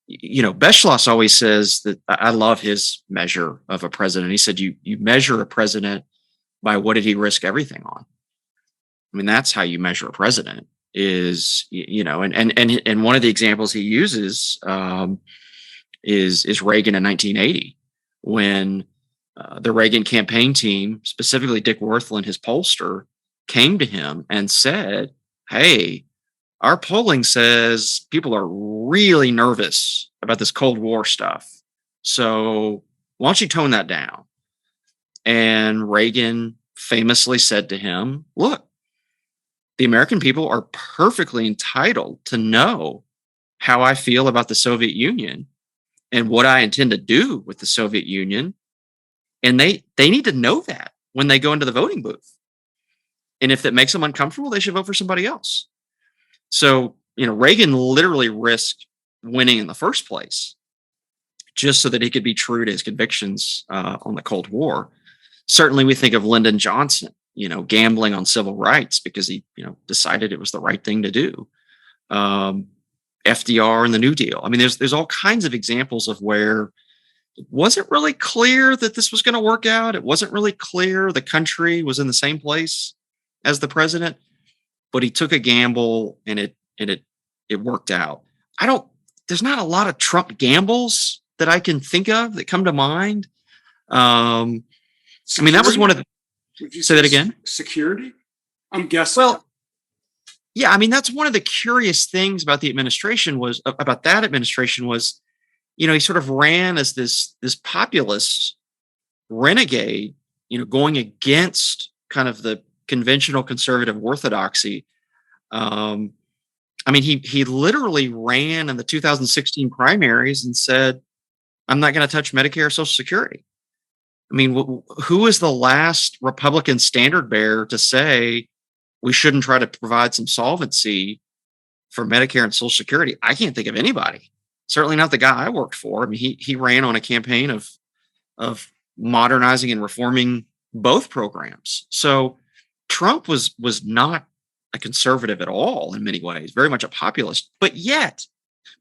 Beschloss always says that I love his measure of a president. He said, you measure a president by what did he risk everything on? I mean, that's how you measure a president is, and one of the examples he uses is Reagan in 1980, when the Reagan campaign team, specifically Dick Werthland, his pollster, came to him and said, hey, our polling says people are really nervous about this Cold War stuff. So why don't you tone that down? And Reagan famously said to him, look, the American people are perfectly entitled to know how I feel about the Soviet Union and what I intend to do with the Soviet Union. And they need to know that when they go into the voting booth. And if that makes them uncomfortable, they should vote for somebody else. So, Reagan literally risked winning in the first place just so that he could be true to his convictions on the Cold War. Certainly we think of Lyndon Johnson, gambling on civil rights because he, decided it was the right thing to do. FDR and the New Deal. I mean, there's all kinds of examples of where it wasn't really clear that this was going to work out. It wasn't really clear the country was in the same place as the president, but he took a gamble and it worked out. There's not a lot of Trump gambles that I can think of that come to mind. That was one of the, would you say that again? Security? I'm guessing. Well, yeah, that's one of the curious things about the administration was, he sort of ran as this populist renegade, going against kind of the conventional conservative orthodoxy. He literally ran in the 2016 primaries and said, I'm not going to touch Medicare or Social Security. Who is the last Republican standard bearer to say we shouldn't try to provide some solvency for Medicare and Social Security? I can't think of anybody. Certainly not the guy I worked for. He ran on a campaign of modernizing and reforming both programs. So Trump was not a conservative at all in many ways, very much a populist. But yet,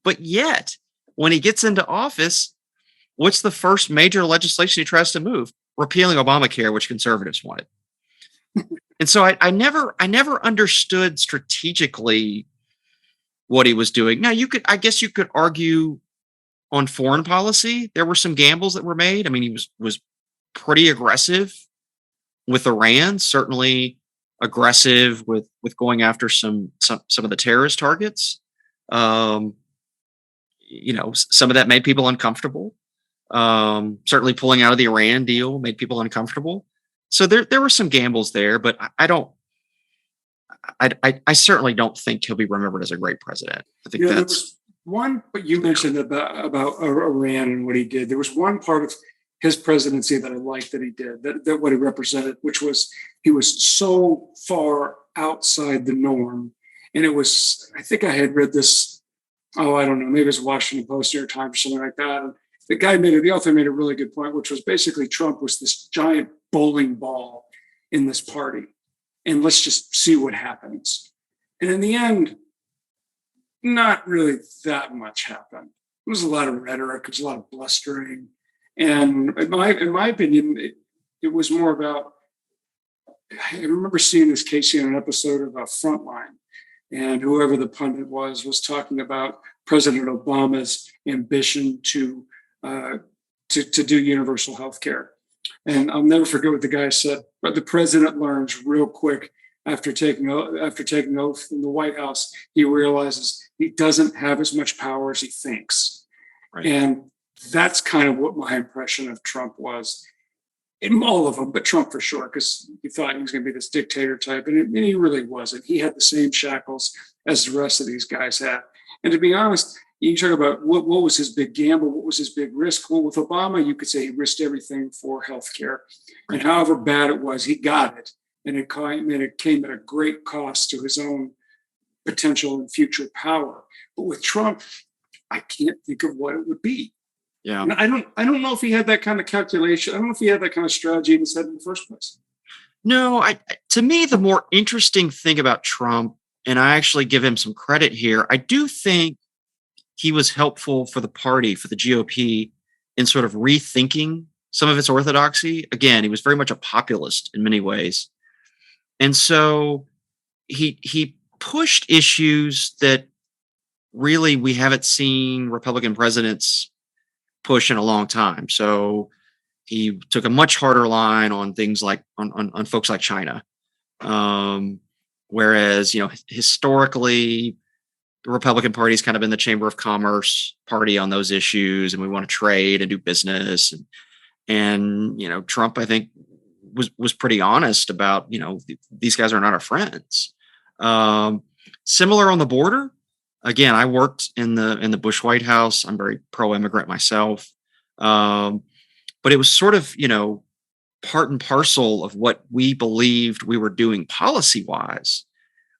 when he gets into office, what's the first major legislation he tries to move? Repealing Obamacare, which conservatives wanted. And so I never understood strategically what he was doing. Now I guess you could argue on foreign policy. There were some gambles that were made. He was pretty aggressive with Iran, certainly aggressive with going after some of the terrorist targets. Some of that made people uncomfortable. Certainly pulling out of the Iran deal made people uncomfortable. So there were some gambles there, but I certainly don't think he'll be remembered as a great president. I think there was one, but you mentioned about Iran and what he did. There was one part of his presidency that I liked that he did, that what he represented, which was he was so far outside the norm. And it was, I think I had read this, I don't know, maybe it was Washington Post, New York Times, or something like that. And the author made a really good point, which was basically Trump was this giant bowling ball in this party. And let's just see what happens. And in the end, not really that much happened. It was a lot of rhetoric. It was a lot of blustering. And in my opinion, it was more about, I remember seeing this, Kasey, in an episode of Frontline. And whoever the pundit was talking about President Obama's ambition to do universal health care. And I'll never forget what the guy said, but the president learns real quick after taking oath in the White House, he realizes he doesn't have as much power as he thinks. Right. And that's kind of what my impression of Trump was. In all of them, but Trump for sure, because you thought he was going to be this dictator type, and he really wasn't. He had the same shackles as the rest of these guys had. And to be honest, you talk about what was his big gamble, what was his big risk. Well, with Obama, you could say he risked everything for healthcare, and however bad it was, he got it, and it came at a great cost to his own potential and future power. But with Trump, I can't think of what it would be. Yeah. And I don't know if he had that kind of calculation. I don't know if he had that kind of strategy in his head in the first place. No, to me, the more interesting thing about Trump, and I actually give him some credit here, I do think he was helpful for the party, for the GOP, in sort of rethinking some of its orthodoxy. Again, he was very much a populist in many ways. And so he pushed issues that really we haven't seen Republican presidents push in a long time. So he took a much harder line on things like on folks like China. Whereas, historically, the Republican Party's kind of been the Chamber of Commerce party on those issues, and we want to trade and do business. And Trump, I think, was pretty honest about, these guys are not our friends. Similar on the border. Again, I worked in the Bush White House. I'm very pro-immigrant myself. But it was sort of, part and parcel of what we believed we were doing policy-wise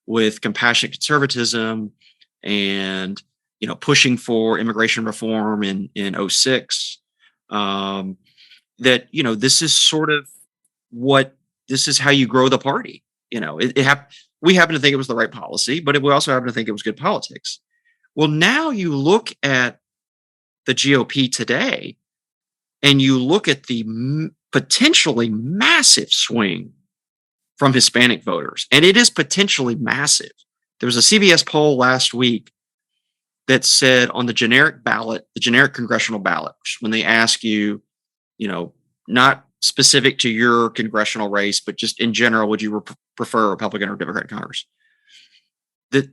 with compassionate conservatism and, pushing for immigration reform in 2006. That, this is sort of this is how you grow the party. We happen to think it was the right policy, but we also happen to think it was good politics. Well, now you look at the GOP today, and you look at the potentially massive swing from Hispanic voters, and it is potentially massive. There was a CBS poll last week that said on the generic ballot, the generic congressional ballot, when they ask you, not specific to your congressional race, but just in general, would you prefer Republican or Democrat Congress? That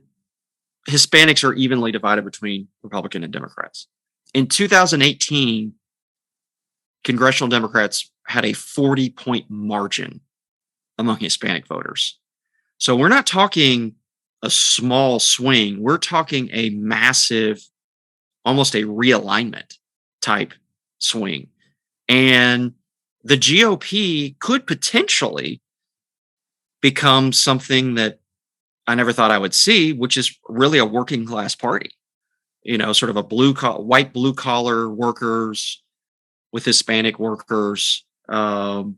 Hispanics are evenly divided between Republican and Democrats. In 2018, congressional Democrats had a 40-point margin among Hispanic voters. So we're not talking a small swing. We're talking a massive, almost a realignment type swing. And the GOP could potentially become something that I never thought I would see, which is really a working class party. Sort of a white blue collar workers with Hispanic workers. And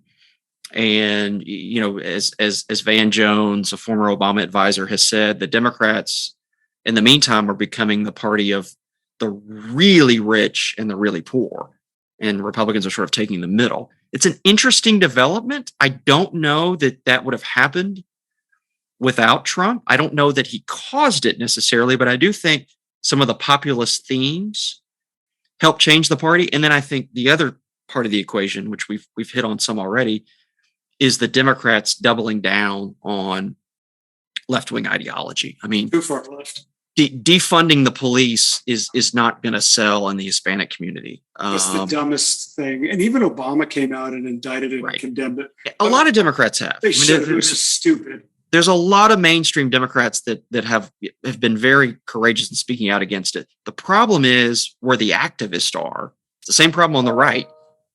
as Van Jones, a former Obama advisor, has said, the Democrats in the meantime are becoming the party of the really rich and the really poor. And Republicans are sort of taking the middle. It's an interesting development. I don't know that would have happened without Trump. I don't know that he caused it necessarily, but I do think some of the populist themes helped change the party. And then I think the other part of the equation, which we've hit on some already, is the Democrats doubling down on left-wing ideology. I mean, too far left. Defunding the police is not going to sell in the Hispanic community. It's the dumbest thing. And even Obama came out and indicted it and condemned it. A lot of Democrats have. They should. It was just stupid. There's a lot of mainstream Democrats that have been very courageous in speaking out against it. The problem is where the activists are. It's the same problem on the right.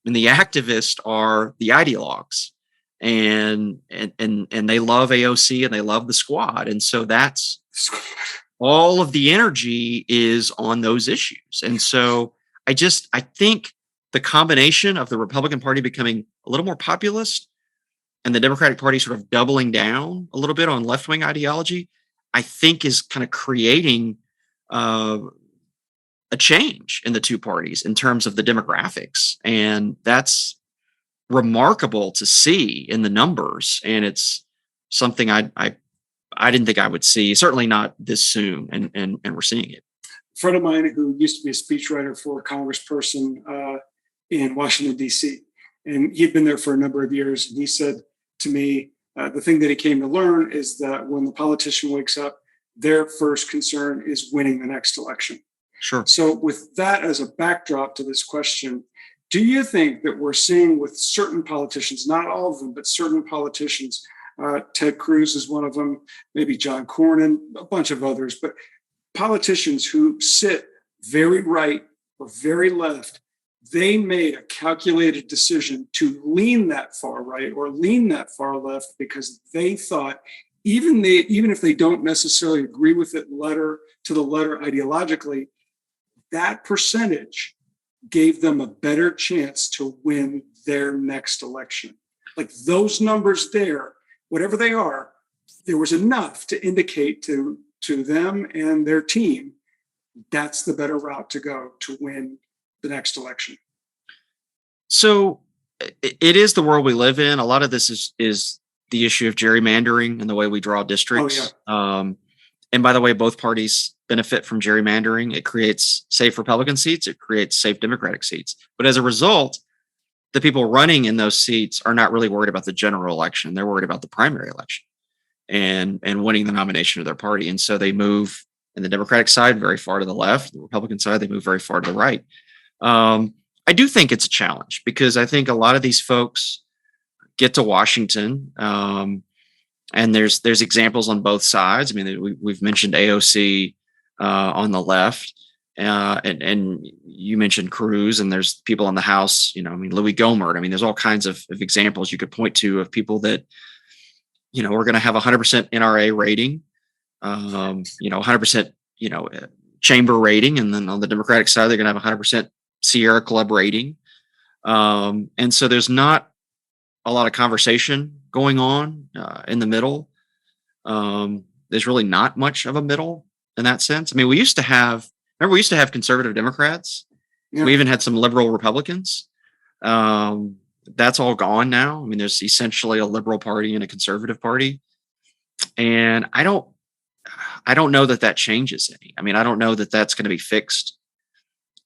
And the activists are the ideologues. And they love AOC and they love the squad. And so that's all of the energy is on those issues. And so I think the combination of the Republican Party becoming a little more populist and the Democratic Party sort of doubling down a little bit on left-wing ideology, I think is kind of creating a change in the two parties in terms of the demographics. And that's remarkable to see in the numbers. And it's something I didn't think I would see, certainly not this soon. And we're seeing it. A friend of mine who used to be a speechwriter for a congressperson in Washington, D.C., and he'd been there for a number of years. And he said to me, the thing that he came to learn is that when the politician wakes up, their first concern is winning the next election. Sure. So with that as a backdrop to this question, do you think that we're seeing with certain politicians, not all of them, but certain politicians, Ted Cruz is one of them, maybe John Cornyn, a bunch of others, but politicians who sit very right or very left, they made a calculated decision to lean that far right or lean that far left because they thought even if they don't necessarily agree with it letter to the letter ideologically, that percentage gave them a better chance to win their next election. Like those numbers there, whatever they are, there was enough to indicate to them and their team that's the better route to go to win the next election. So it is the world we live in. A lot of this is the issue of gerrymandering and the way we draw districts. Oh, yeah. And by the way, both parties benefit from gerrymandering. It creates safe Republican seats. It creates safe Democratic seats. But as a result, the people running in those seats are not really worried about the general election. They're worried about the primary election and winning the nomination of their party. And so they move in the Democratic side very far to the left. The Republican side, they move very far to the right. I do think it's a challenge because I think a lot of these folks get to Washington, and there's examples on both sides. I mean, we've mentioned AOC on the left, and you mentioned Cruz, and there's people in the House. I mean, Louis Gohmert. I mean, there's all kinds of examples you could point to of people that we're going to have 100% NRA rating, 100% chamber rating, and then on the Democratic side they're going to have 100% Sierra Club rating, and so there's not a lot of conversation going on in the middle. There's really not much of a middle in that sense. I mean, we used to have conservative Democrats. Yeah. We even had some liberal Republicans. That's all gone now. I mean, there's essentially a liberal party and a conservative party. And I don't know that changes any. I mean, I don't know that that's going to be fixed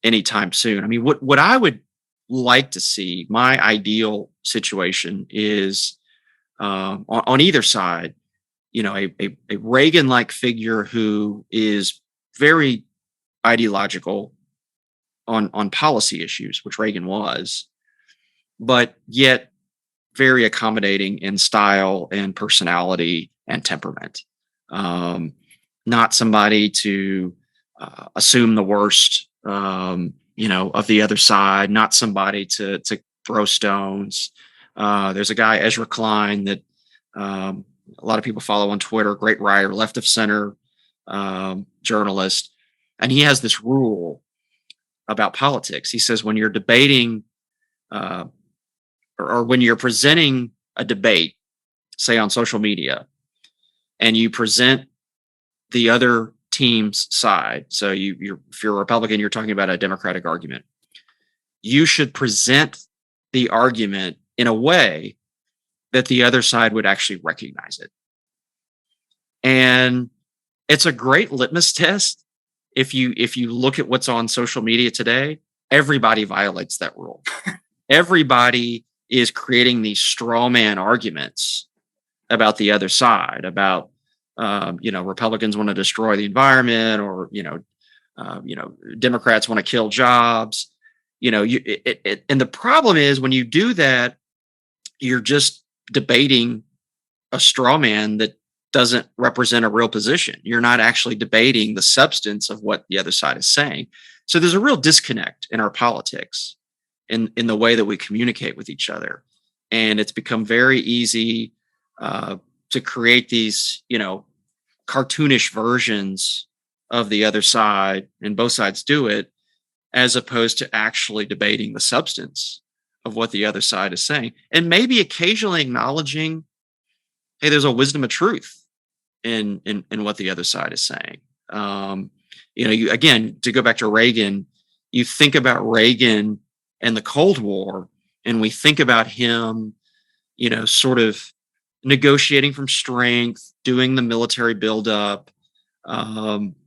anytime soon. I mean, what I would like to see, my ideal situation is on either side, a Reagan-like figure who is very ideological on policy issues, which Reagan was, but yet very accommodating in style and personality and temperament. Not somebody to assume the worst, of the other side, not somebody to throw stones. There's a guy, Ezra Klein, that a lot of people follow on Twitter, great writer, left of center journalist. And he has this rule about politics. He says, when you're debating or when you're presenting a debate, say on social media, and you present the other team's side. So if you're a Republican, you're talking about a Democratic argument. You should present the argument in a way that the other side would actually recognize it. And it's a great litmus test. If you look at what's on social media today, everybody violates that rule. Everybody is creating these straw man arguments about the other side, about Republicans want to destroy the environment, or Democrats want to kill jobs. And the problem is when you do that, you're just debating a straw man that doesn't represent a real position. You're not actually debating the substance of what the other side is saying. So there's a real disconnect in our politics in the way that we communicate with each other. And it's become very easy to create these, cartoonish versions of the other side, and both sides do it, as opposed to actually debating the substance of what the other side is saying. And maybe occasionally acknowledging, hey, there's a wisdom of truth in what the other side is saying. Again, to go back to Reagan, you think about Reagan and the Cold War, and we think about him, sort of negotiating from strength, doing the military buildup,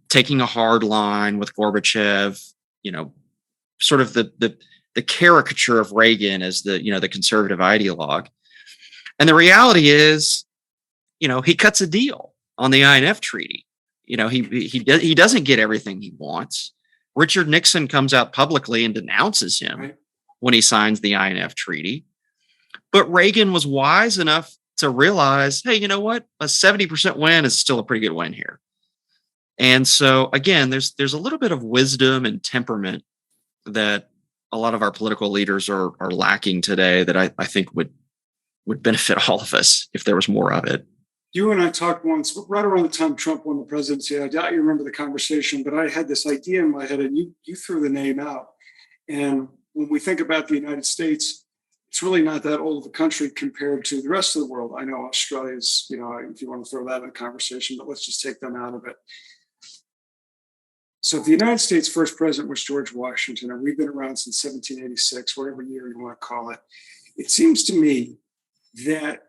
taking a hard line with Gorbachev, sort of the caricature of Reagan as the conservative ideologue. And the reality is, he cuts a deal on the INF treaty. He doesn't get everything he wants. Richard Nixon comes out publicly and denounces him Right. when he signs the INF treaty. But Reagan was wise enough to realize, hey, you know what? A 70% win is still a pretty good win here. And so again, there's a little bit of wisdom and temperament that a lot of our political leaders are lacking today that I think would benefit all of us if there was more of it. You and I talked once, right around the time Trump won the presidency. I doubt you remember the conversation, but I had this idea in my head, and you threw the name out. And when we think about the United States, it's really not that old of a country compared to the rest of the world. I know Australia's, if you want to throw that in a conversation, but let's just take them out of it. So if the United States' first president was George Washington, and we've been around since 1786, whatever year you want to call it, it seems to me that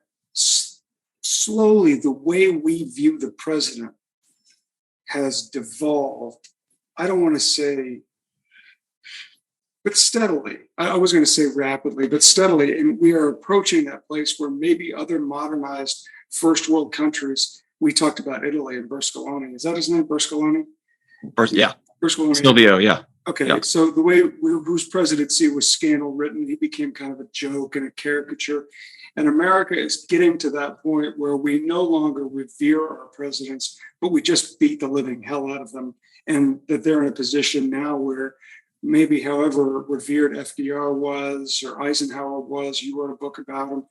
slowly the way we view the president has devolved. I don't want to say, but steadily. I was going to say rapidly, but steadily. And we are approaching that place where maybe other modernized first world countries, we talked about Italy and Berlusconi. Is that his name, Berlusconi? Yeah. Berlusconi. Silvio, yeah. Okay, yeah. So the way whose presidency was scandal written, he became kind of a joke and a caricature. And America is getting to that point where we no longer revere our presidents, but we just beat the living hell out of them. And that they're in a position now where maybe however revered FDR was or Eisenhower was, you wrote a book about him,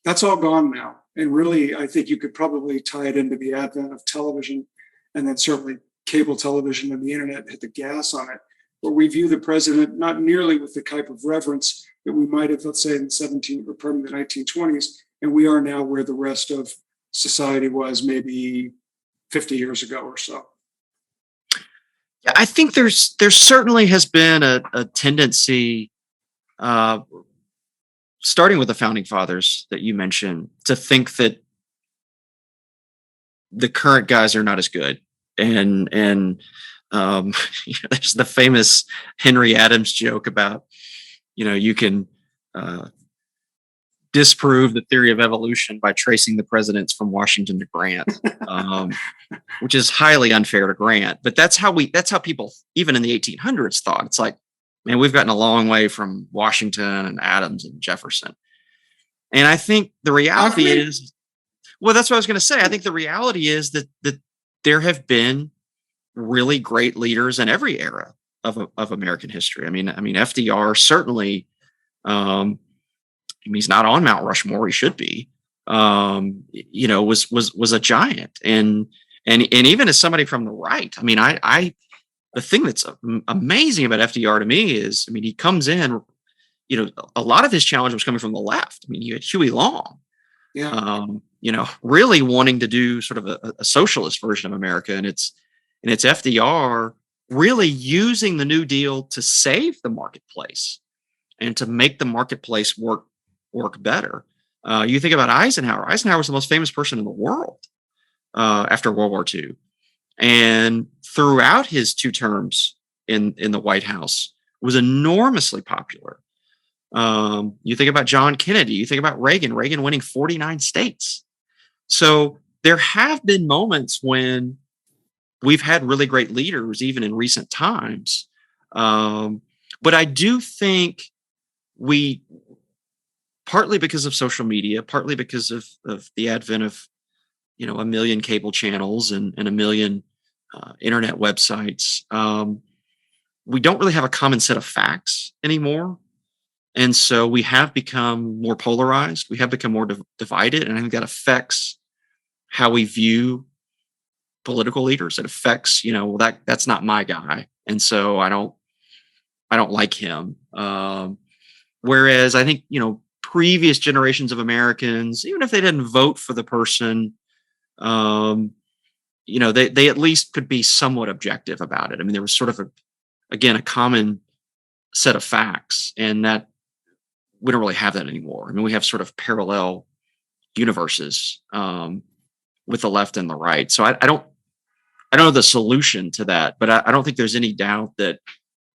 that's all gone now. And really, I think you could probably tie it into the advent of television, and then certainly cable television and the internet hit the gas on it, where we view the president not nearly with the type of reverence that we might have, let's say, in the 1920s, and we are now where the rest of society was maybe 50 years ago or so. Yeah, I think there certainly has been a tendency, starting with the founding fathers that you mentioned, to think that the current guys are not as good. And there's the famous Henry Adams joke about, you can disprove the theory of evolution by tracing the presidents from Washington to Grant, which is highly unfair to Grant. But that's how people, even in the 1800s, thought. It's like, man, we've gotten a long way from Washington and Adams and Jefferson. And I think the reality is, well, that's what I was going to say. I think the reality is that there have been really great leaders in every era of American history. I mean, FDR certainly, he's not on Mount Rushmore. He should be, was a giant. And even as somebody from the right, the thing that's amazing about FDR to me is, he comes in, a lot of his challenge was coming from the left. You had Huey Long, really wanting to do sort of a socialist version of America. And it's FDR really using the New Deal to save the marketplace and to make the marketplace work better. You think about Eisenhower. Eisenhower was the most famous person in the world after World War II. And throughout his 2 terms in the White House was enormously popular. You think about John Kennedy, you think about Reagan winning 49 states. So there have been moments when we've had really great leaders, even in recent times. But I do think we, partly because of social media, partly because of the advent of, a million cable channels and a million internet websites, we don't really have a common set of facts anymore. And so we have become more polarized. We have become more divided. And I think that affects how we view political leaders. It affects, that's not my guy. And so I don't like him. Whereas I think, previous generations of Americans, even if they didn't vote for the person, they at least could be somewhat objective about it. There was sort of a common set of facts, and that we don't really have that anymore. We have sort of parallel universes with the left and the right. So I don't know the solution to that, but I don't think there's any doubt that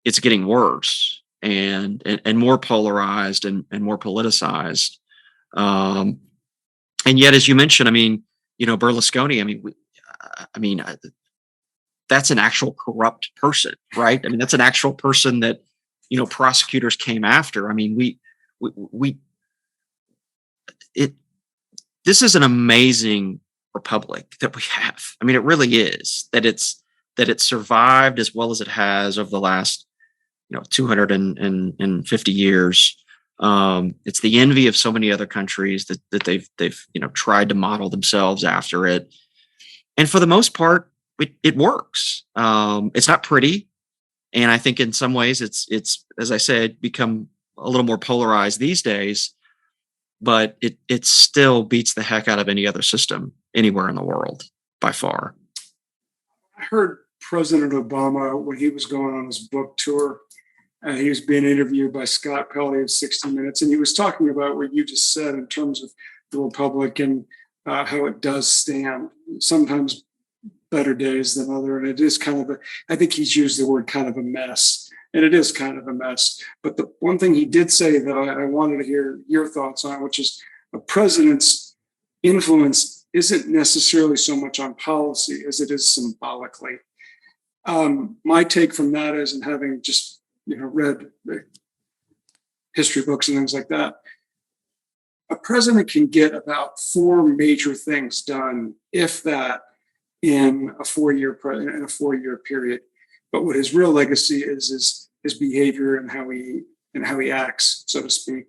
it's getting worse and more polarized and more politicized. And yet, as you mentioned, Berlusconi, that's an actual corrupt person, right? I mean, that's an actual person that, prosecutors came after. I mean, this is an amazing republic that we have. I mean, it really is that it survived as well as it has over the last, 250 years. It's the envy of so many other countries that they've tried to model themselves after it. And for the most part, it works. It's not pretty. And I think in some ways it's, as I said, become a little more polarized these days, but it still beats the heck out of any other system anywhere in the world by far. I heard President Obama, when he was going on his book tour, he was being interviewed by Scott Pelley of 60 Minutes, and he was talking about what you just said in terms of the Republic and how it does stand. Sometimes better days than other, and it is kind of I think he's used the word kind of a mess, and it is kind of a mess. But the one thing he did say that I wanted to hear your thoughts on, which is a president's influence isn't necessarily so much on policy as it is symbolically. My take from that is, and having just read history books and things like that, a president can get about 4 major things done, if that, in a 4-year period. But what his real legacy is his behavior and how he acts, so to speak.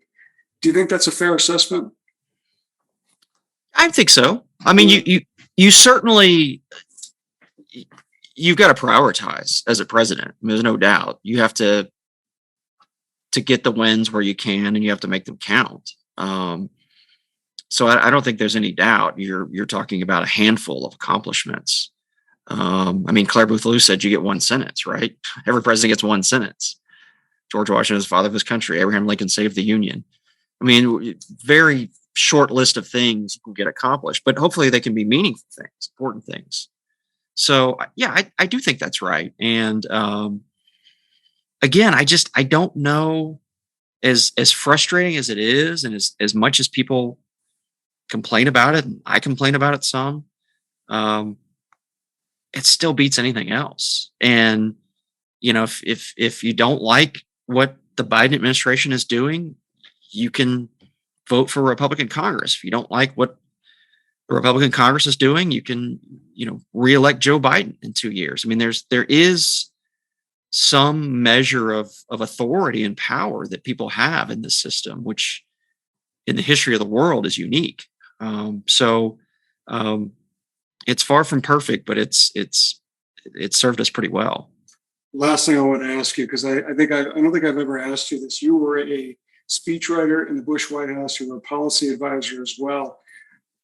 Do you think that's a fair assessment? I think so. I mean, you certainly, you've got to prioritize as a president. I mean, there's no doubt. You have to get the wins where you can, and you have to make them count. So I don't think there's any doubt you're talking about a handful of accomplishments. I mean, Claire Booth Lewis said you get 1 sentence, right? Every president gets 1 sentence. George Washington is the father of his country. Abraham Lincoln saved the Union. I mean, very short list of things will get accomplished, but hopefully they can be meaningful things, important things. So yeah, I do think that's right. And again, I don't know, as frustrating as it is, and as much as people complain about it, and I complain about it some, it still beats anything else. And if you don't like what the Biden administration is doing, you can vote for Republican Congress. If you don't like what the Republican Congress is doing, you can reelect Joe Biden in 2 years. I mean, there is some measure of authority and power that people have in this system, which in the history of the world is unique. So it's far from perfect, but it's served us pretty well. Last thing I want to ask you, because I don't think I've ever asked you this. You were a speechwriter in the Bush White House. You were a policy advisor as well.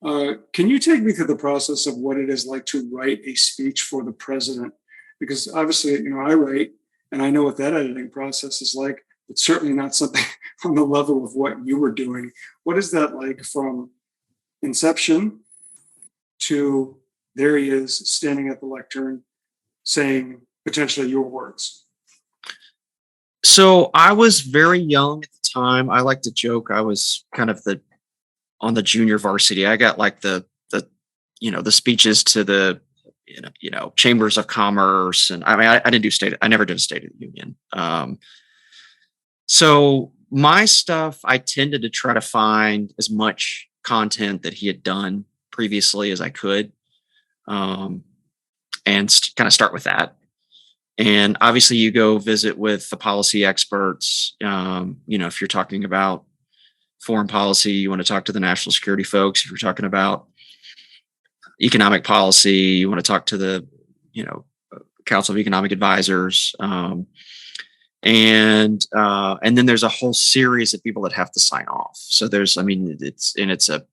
Can you take me through the process of what it is like to write a speech for the president? Because obviously, I write, and I know what that editing process is like. It's certainly not something on the level of what you were doing. What is that like from inception to there he is standing at the lectern saying potentially your words? So I was very young at the time. I like to joke I was kind of on the junior varsity. I got like the speeches to the chambers of commerce, and I mean I never did a State of the Union. So my stuff, I tended to try to find as much content that he had done previously as I could, and kind of start with that. And obviously you go visit with the policy experts. If you're talking about foreign policy, you want to talk to the national security folks. If you're talking about economic policy, you want to talk to the, Council of Economic Advisors. And then there's a whole series of people that have to sign off. So it's a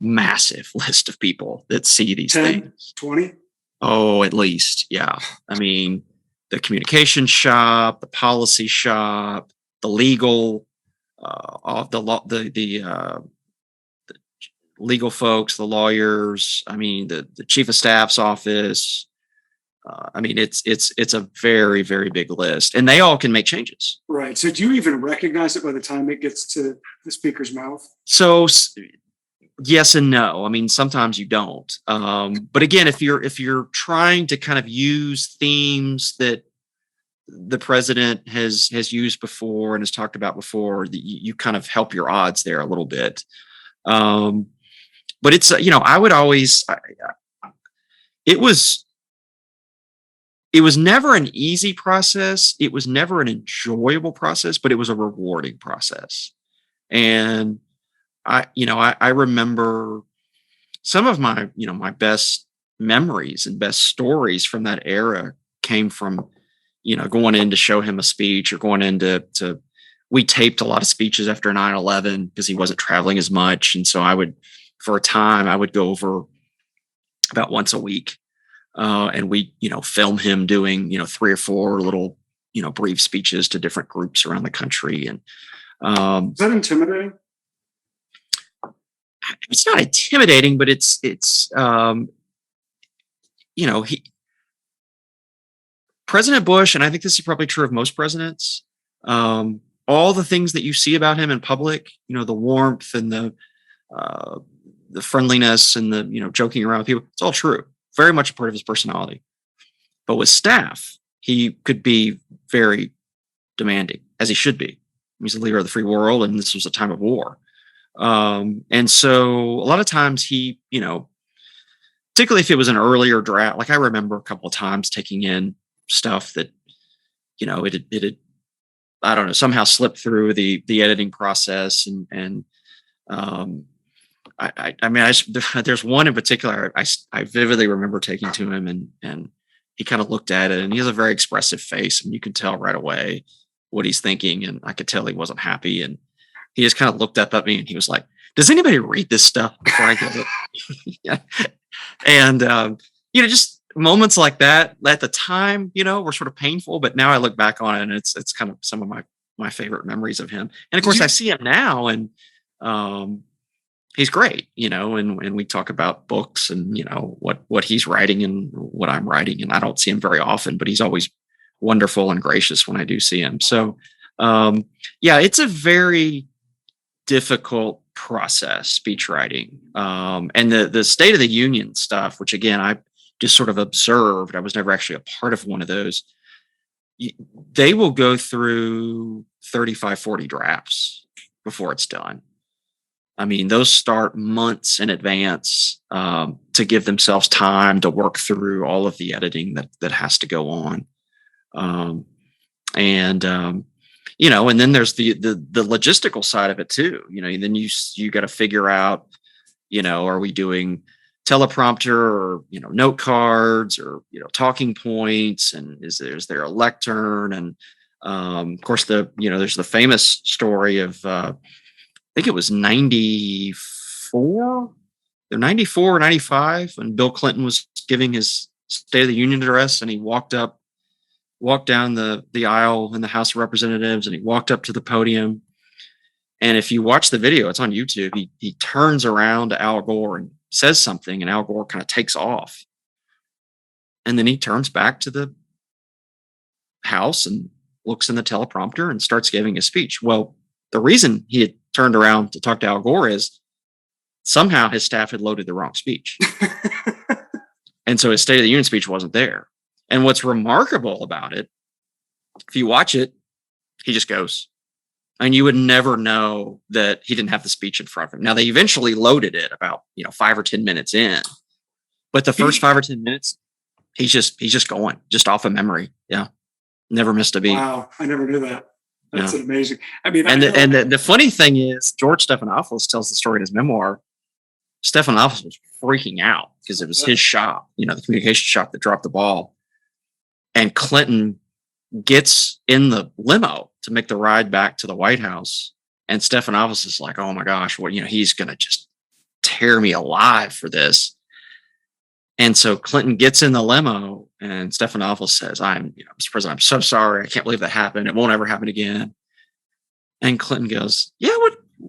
massive list of people that see these 10, things. 20? Oh, at least. Yeah. I mean, the communication shop, the policy shop, the legal, the legal folks, the lawyers. I mean, the chief of staff's office. It's a very, very big list, and they all can make changes. Right. So do you even recognize it by the time it gets to the speaker's mouth? So yes and no. I mean, sometimes you don't. But again, if you're trying to kind of use themes that the president has used before and has talked about before, you kind of help your odds there a little bit. But it's I would always it was never an easy process. It was never an enjoyable process, but it was a rewarding process. And I remember some of my, my best memories and best stories from that era came from, going in to show him a speech or going into we taped a lot of speeches after 9/11 because he wasn't traveling as much. And so for a time, I would go over about once a week. And we, film him doing, 3 or 4 little, brief speeches to different groups around the country. And is that intimidating? It's not intimidating, but President Bush, and I think this is probably true of most presidents, all the things that you see about him in public, the warmth and the friendliness and the, joking around with people, it's all true. Very much a part of his personality. But with staff, he could be very demanding, as he should be. He's the leader of the free world, and this was a time of war. And so a lot of times he, particularly if it was an earlier draft, like I remember a couple of times taking in stuff that, it had, I don't know, somehow slipped through the editing process. And there's one in particular I vividly remember taking to him, and he kind of looked at it, and he has a very expressive face, and you can tell right away what he's thinking. And I could tell he wasn't happy. And he just kind of looked up at me and he was like, does anybody read this stuff before I get it? Yeah. And, just moments like that at the time, were sort of painful, but now I look back on it and it's kind of some of my favorite memories of him. And of course I see him now, and, he's great, and we talk about books and, what he's writing and what I'm writing. And I don't see him very often, but he's always wonderful and gracious when I do see him. So, it's a very difficult process, speech writing. And the State of the Union stuff, which again, I just sort of observed, I was never actually a part of one of those. They will go through 35, 40 drafts before it's done. I mean, those start months in advance to give themselves time to work through all of the editing that has to go on. And then there's the logistical side of it too. Then you got to figure out, are we doing teleprompter or, note cards or, talking points, and is there a lectern? And of course there's the famous story of I think it was 94 or 95 when Bill Clinton was giving his State of the Union address, and he walked down the aisle in the House of Representatives, and he walked up to the podium. And if you watch the video, it's on YouTube, he turns around to Al Gore and says something, and Al Gore kind of takes off. And then he turns back to the House and looks in the teleprompter and starts giving his speech. Well, the reason he had turned around to talk to Al Gore is somehow his staff had loaded the wrong speech. And so his State of the Union speech wasn't there. And what's remarkable about it, if you watch it, he just goes. And you would never know that he didn't have the speech in front of him. Now, they eventually loaded it about 5 or 10 minutes in. But the first 5 or 10 minutes, he's just going, just off of memory. Yeah. Never missed a beat. Wow. I never knew that. That's amazing. I mean, the funny thing is, George Stephanopoulos tells the story in his memoir. Stephanopoulos was freaking out because it was his shop, the communication shop that dropped the ball. And Clinton gets in the limo to make the ride back to the White House. And Stephanopoulos is like, oh my gosh, he's going to just tear me alive for this. And so Clinton gets in the limo, and Stephanopoulos says, Mr. President, I'm so sorry. I can't believe that happened. It won't ever happen again. And Clinton goes, yeah,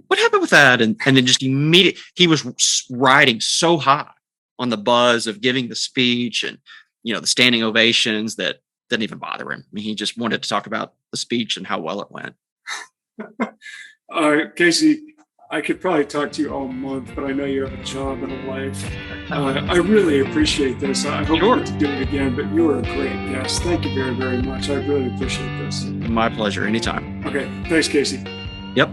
what happened with that? And then just immediately, he was riding so high on the buzz of giving the speech and, the standing ovations that didn't even bother him. I mean, he just wanted to talk about the speech and how well it went. Kasey, I could probably talk to you all month, but I know you have a job and a life. I really appreciate this. I hope we get to do it again, but you were a great guest. Thank you very, very much. I really appreciate this. My pleasure. Anytime. Okay. Thanks, Kasey. Yep.